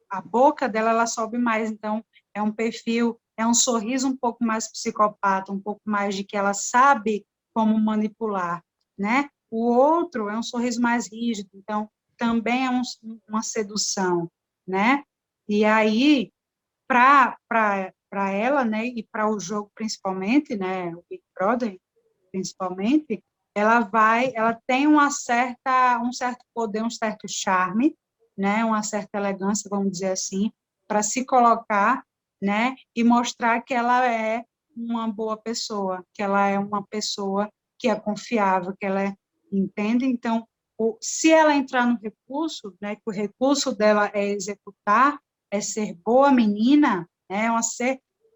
a boca dela ela sobe mais, então é um perfil, é um sorriso um pouco mais psicopata, um pouco mais de que ela sabe como manipular, né? O outro é um sorriso mais rígido, então também é uma sedução, né? E aí para ela, né, e para o jogo principalmente, né, o Big Brother principalmente, ela tem um certo poder, um certo charme, né, uma certa elegância, vamos dizer assim, para se colocar, né, e mostrar que ela é uma boa pessoa, que ela é uma pessoa que é confiável, que ela entende? Então, se ela entrar no recurso, né, que o recurso dela é executar, é ser boa menina, né,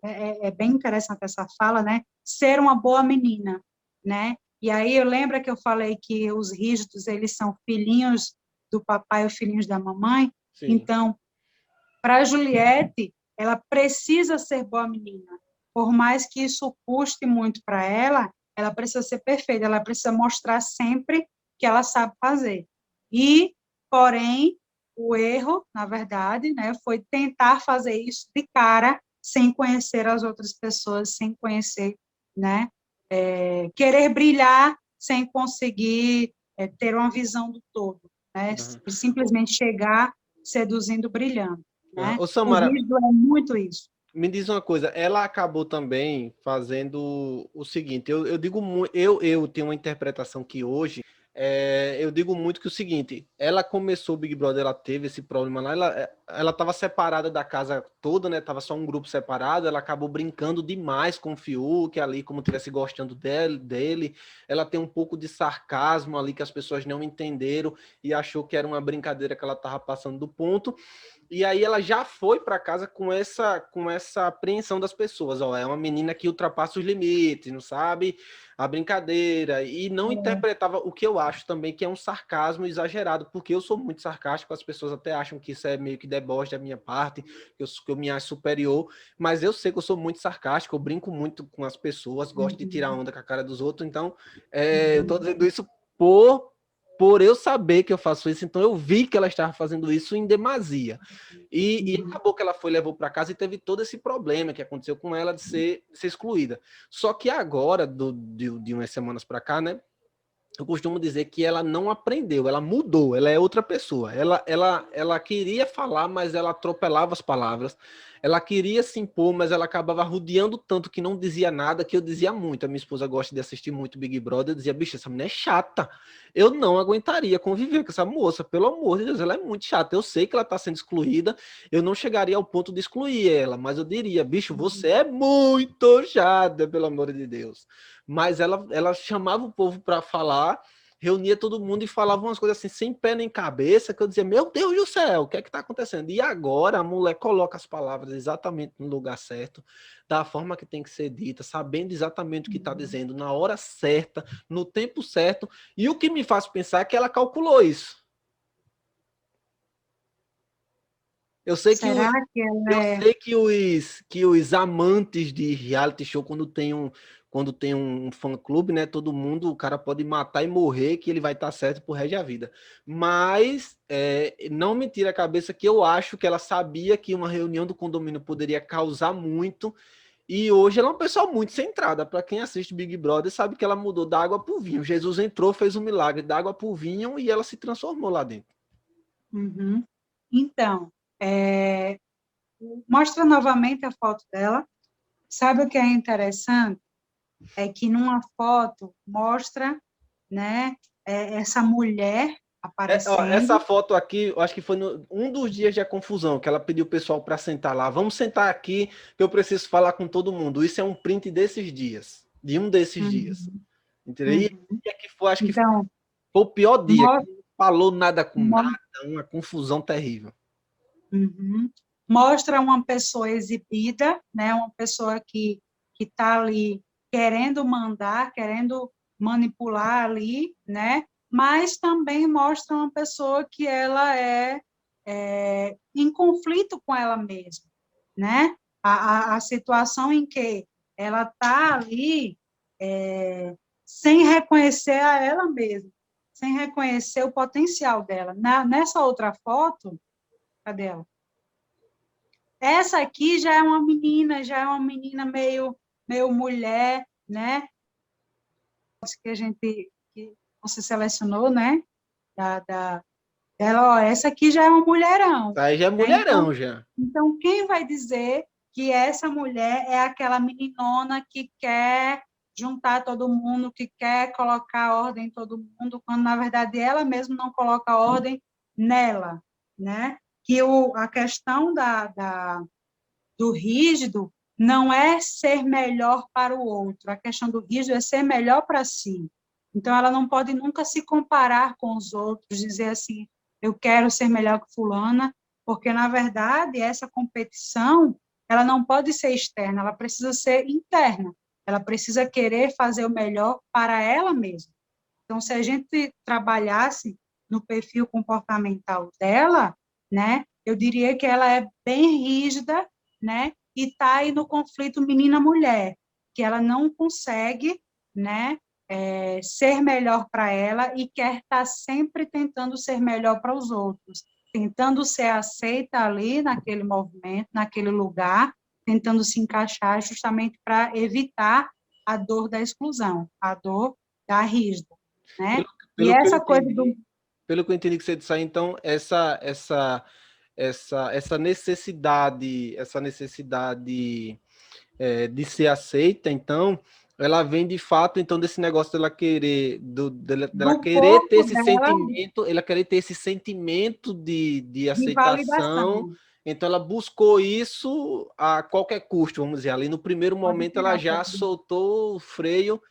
é bem interessante essa fala, né, ser uma boa menina, né, e aí eu lembro que eu falei que os rígidos, eles são filhinhos do papai ou filhinhos da mamãe, Sim. então, para a Juliette, ela precisa ser boa menina, por mais que isso custe muito para ela precisa ser perfeita, ela precisa mostrar sempre que ela sabe fazer. E, porém, o erro, na verdade, né, foi tentar fazer isso de cara, sem conhecer as outras pessoas, sem conhecer, né? Querer brilhar sem conseguir ter uma visão do todo, né? E simplesmente chegar seduzindo, brilhando, né? Ô, O Samara, rígido é muito isso. me diz uma coisa, ela acabou também fazendo o seguinte, eu digo muito, eu tenho uma interpretação que hoje, eu digo muito que o seguinte, ela começou o Big Brother, ela teve esse problema lá, ela estava separada da casa toda, né, tava só um grupo separado, ela acabou brincando demais com o Fiuk ali, como tivesse gostando dele, ela tem um pouco de sarcasmo ali que as pessoas não entenderam e achou que era uma brincadeira que ela estava passando do ponto. E aí ela já foi para casa com essa apreensão das pessoas, ó, é uma menina que ultrapassa os limites, não sabe a brincadeira, e não interpretava o que eu acho também que é um sarcasmo exagerado, porque eu sou muito sarcástico, as pessoas até acham que isso é meio que deboche da minha parte, que eu me acho superior, mas eu sei que eu sou muito sarcástico, eu brinco muito com as pessoas, gosto de tirar onda com a cara dos outros, então eu tô dizendo isso por eu saber que eu faço isso, então eu vi que ela estava fazendo isso em demasia. E acabou que ela levou para casa e teve todo esse problema que aconteceu com ela de ser excluída. Só que agora, de umas semanas para cá, né? Eu costumo dizer que ela não aprendeu, ela mudou, ela é outra pessoa. Ela queria falar, mas ela atropelava as palavras. Ela queria se impor, mas ela acabava rodeando tanto que não dizia nada, que eu dizia muito. A minha esposa gosta de assistir muito Big Brother. Eu dizia, bicho, essa mulher é chata. Eu não aguentaria conviver com essa moça, pelo amor de Deus, ela é muito chata. Eu sei que ela está sendo excluída, eu não chegaria ao ponto de excluir ela, mas eu diria, bicho, você é muito chata, pelo amor de Deus. Mas ela chamava o povo para falar, reunia todo mundo e falava umas coisas assim, sem pé nem cabeça, que eu dizia, meu Deus do céu, o que é que está acontecendo? E agora a mulher coloca as palavras exatamente no lugar certo, da forma que tem que ser dita, sabendo exatamente o que está dizendo, na hora certa, no tempo certo, e o que me faz pensar é que ela calculou isso. Eu sei que, Será que ela que os amantes de reality show, quando tem um fã-clube, né? Todo mundo, o cara pode matar e morrer, que ele vai estar certo pro resto da vida. Mas não me tira a cabeça que eu acho que ela sabia que uma reunião do condomínio poderia causar muito. E hoje ela é uma pessoa muito centrada. Para quem assiste Big Brother, sabe que ela mudou da água pro vinho. Jesus entrou, fez um milagre da água pro vinho e ela se transformou lá dentro. Uhum. Então, mostra novamente a foto dela. Sabe o que é interessante? É que numa foto mostra, né, essa mulher Essa aparecendo. foto aqui, eu acho que foi um dos dias de confusão, que ela pediu o pessoal para sentar lá. Vamos sentar aqui, que eu preciso falar com todo mundo. Isso é um print desses dias, de um desses dias. Uhum, Entendeu? E uhum. aqui foi, acho que foi Então, o pior dia, que mo- não falou nada com mo- nada, uma confusão terrível. uhum. Mostra uma pessoa exibida, né, uma pessoa que está ali querendo mandar, querendo manipular ali, né, mas também mostra uma pessoa que ela é em conflito com ela mesma, né? A situação em que ela está ali sem reconhecer a ela mesma, sem reconhecer o potencial dela. Nessa outra foto, cadê ela? Essa aqui já é uma menina meio mulher, né? Que a gente que você selecionou, né? Dela, ó, essa aqui já é uma mulherão, Aí já é né? mulherão, já. Então, quem vai dizer que essa mulher é aquela meninona que quer juntar todo mundo, que quer colocar ordem em todo mundo, quando, na verdade, ela mesma não coloca ordem nela, né? Que a questão do rígido não é ser melhor para o outro, a questão do rígido é ser melhor para si. Então, ela não pode nunca se comparar com os outros, dizer assim, eu quero ser melhor que fulana, porque, na verdade, essa competição, ela não pode ser externa, ela precisa ser interna, ela precisa querer fazer o melhor para ela mesma. Então, se a gente trabalhasse no perfil comportamental dela, né, eu diria que ela é bem rígida, né, e está aí no conflito menina-mulher, que ela não consegue, né, ser melhor para ela e quer estar sempre tentando ser melhor para os outros, tentando ser aceita ali naquele movimento, naquele lugar, tentando se encaixar justamente para evitar a dor da exclusão, a dor da rígida, né? E Pelo que eu essa coisa do... entendi, pelo que eu entendi que você disse aí, então, essa necessidade de ser aceita, então, ela vem de fato, então, desse negócio dela querer, dela do querer ter corpo esse dela sentimento, ela querer ter esse sentimento de de aceitação, validação. então ela buscou isso a qualquer custo, vamos dizer, ali no primeiro Pode momento ela tirar, já soltou o freio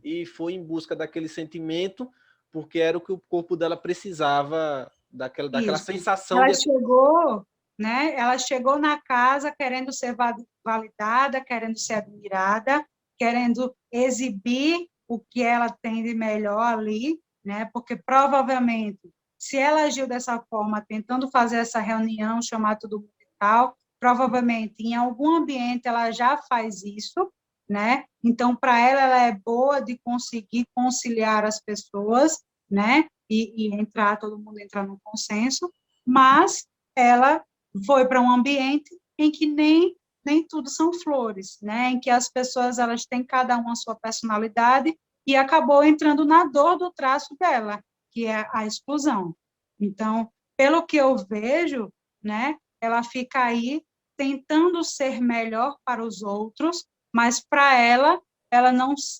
e foi em busca daquele sentimento, porque era o que o corpo dela precisava, daquela isso. sensação Ela de... chegou, né? Ela chegou na casa querendo ser validada, querendo ser admirada, querendo exibir o que ela tem de melhor ali, né? Porque provavelmente, se ela agiu dessa forma, tentando fazer essa reunião, chamar todo mundo e tal, provavelmente em algum ambiente ela já faz isso, né? Então, para ela, ela é boa de conseguir conciliar as pessoas, né? E entrar, todo mundo entrar num consenso, mas ela foi para um ambiente em que nem tudo são flores, né? Em que as pessoas elas têm cada uma a sua personalidade e acabou entrando na dor do traço dela, que é a exclusão. Então, pelo que eu vejo, né? Ela fica aí tentando ser melhor para os outros, mas para ela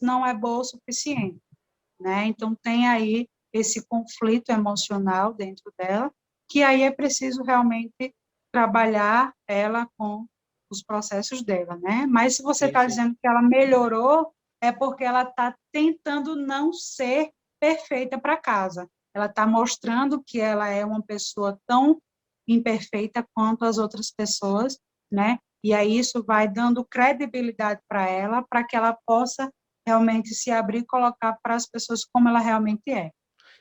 não é boa o suficiente, né? Então tem aí esse conflito emocional dentro dela, que aí é preciso realmente trabalhar ela com os processos dela, né? Mas se você Sim, está sim. dizendo que ela melhorou, é porque ela está tentando não ser perfeita para casa. Ela está mostrando que ela é uma pessoa tão imperfeita quanto as outras pessoas, né? E aí isso vai dando credibilidade para que ela possa realmente se abrir e colocar para as pessoas como ela realmente é,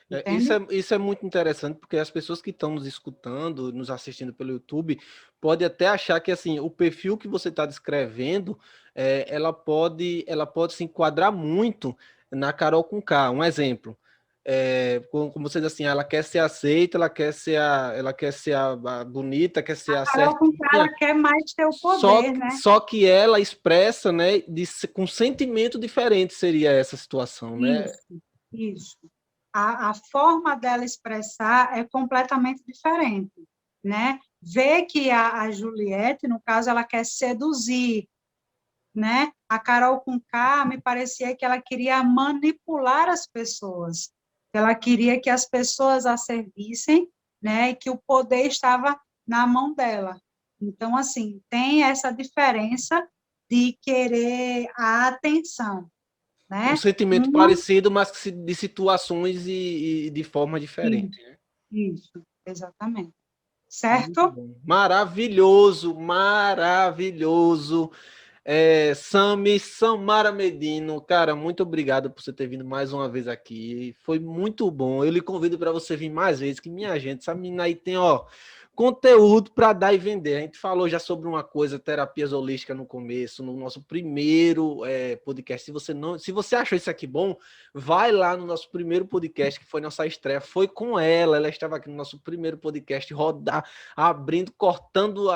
entende? Isso é muito interessante, porque as pessoas que estão nos escutando, nos assistindo pelo YouTube, podem até achar que assim, o perfil que você está descrevendo, ela pode se enquadrar muito na Carol com K. Um exemplo. Como você diz assim, ela quer ser aceita, ela quer ser a bonita, quer ser a Carol com certinha, cara quer mais ter o só, poder, né? só que ela expressa, né, com sentimento diferente seria essa situação, né? Isso. A forma dela expressar é completamente diferente, né? Vê que a Juliette, no caso, ela quer seduzir, né? A Carol com K, me parecia que ela queria manipular as pessoas. Ela queria que as pessoas a servissem, né? E que o poder estava na mão dela. Então, assim, tem essa diferença de querer a atenção, Um né? sentimento Uma, parecido, mas de situações e de forma diferente. isso, isso, exatamente. Muito Certo? bom. Maravilhoso, maravilhoso. Samara Medino, cara, muito obrigado por você ter vindo mais uma vez aqui. Foi muito bom. Eu lhe convido para você vir mais vezes, que minha gente, essa menina aí tem, ó, conteúdo para dar e vender. A gente falou já sobre uma coisa, terapias holísticas no começo, no nosso primeiro podcast. Se você achou isso aqui bom, vai lá no nosso primeiro podcast, que foi nossa estreia, foi com ela estava aqui no nosso primeiro podcast, rodar, abrindo, cortando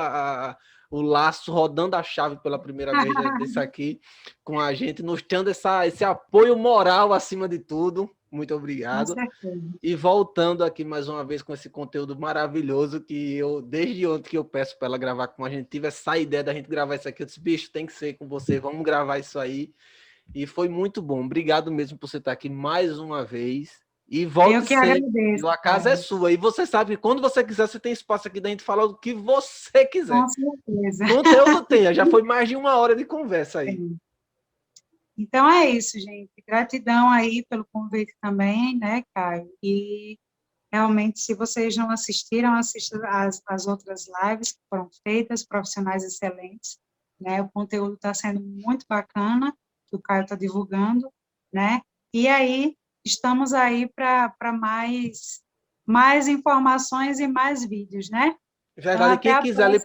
o laço, rodando a chave pela primeira vez desse aqui com a gente, nos dando esse apoio moral acima de tudo. Muito Com obrigado. certeza. E voltando aqui mais uma vez com esse conteúdo maravilhoso que eu, desde ontem que eu peço para ela gravar com a gente, tive essa ideia da gente gravar isso aqui. Eu disse, bicho, tem que ser com você, vamos gravar isso aí. E foi muito bom. Obrigado mesmo por você estar aqui mais uma vez. E Eu volte que sempre. agradeço, A casa é cara. sua. E você sabe que quando você quiser, você tem espaço aqui da gente falar o que você quiser. Com certeza. Conteúdo tem. Já foi mais de uma hora de conversa aí. Então é isso, gente. Gratidão aí pelo convite também, né, Caio? E realmente, se vocês não assistiram, assistam as outras lives que foram feitas, profissionais excelentes, né? O conteúdo está sendo muito bacana, que o Caio está divulgando, né? E aí, estamos aí para mais informações e mais vídeos, né? Então, Verdade. até a próxima aí,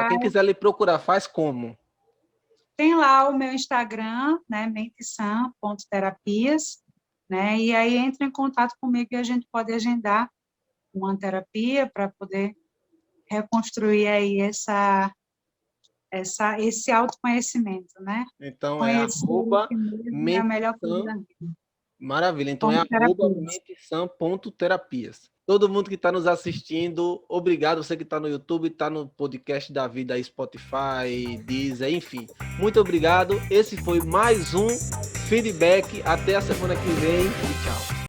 Quem Caio. quiser lhe procurar, faz como? Tem lá o meu Instagram, né, mentesam.terapias, né, e aí entra em contato comigo e a gente pode agendar uma terapia para poder reconstruir aí esse autoconhecimento, né? Então é arroba é a melhor coisa da vida. Maravilha, então é arroba mentesã.terapias. Todo mundo que está nos assistindo, obrigado. Você que está no YouTube, está no podcast da vida, Spotify, Deezer, enfim. Muito obrigado. Esse foi mais um feedback. Até a semana que vem e tchau.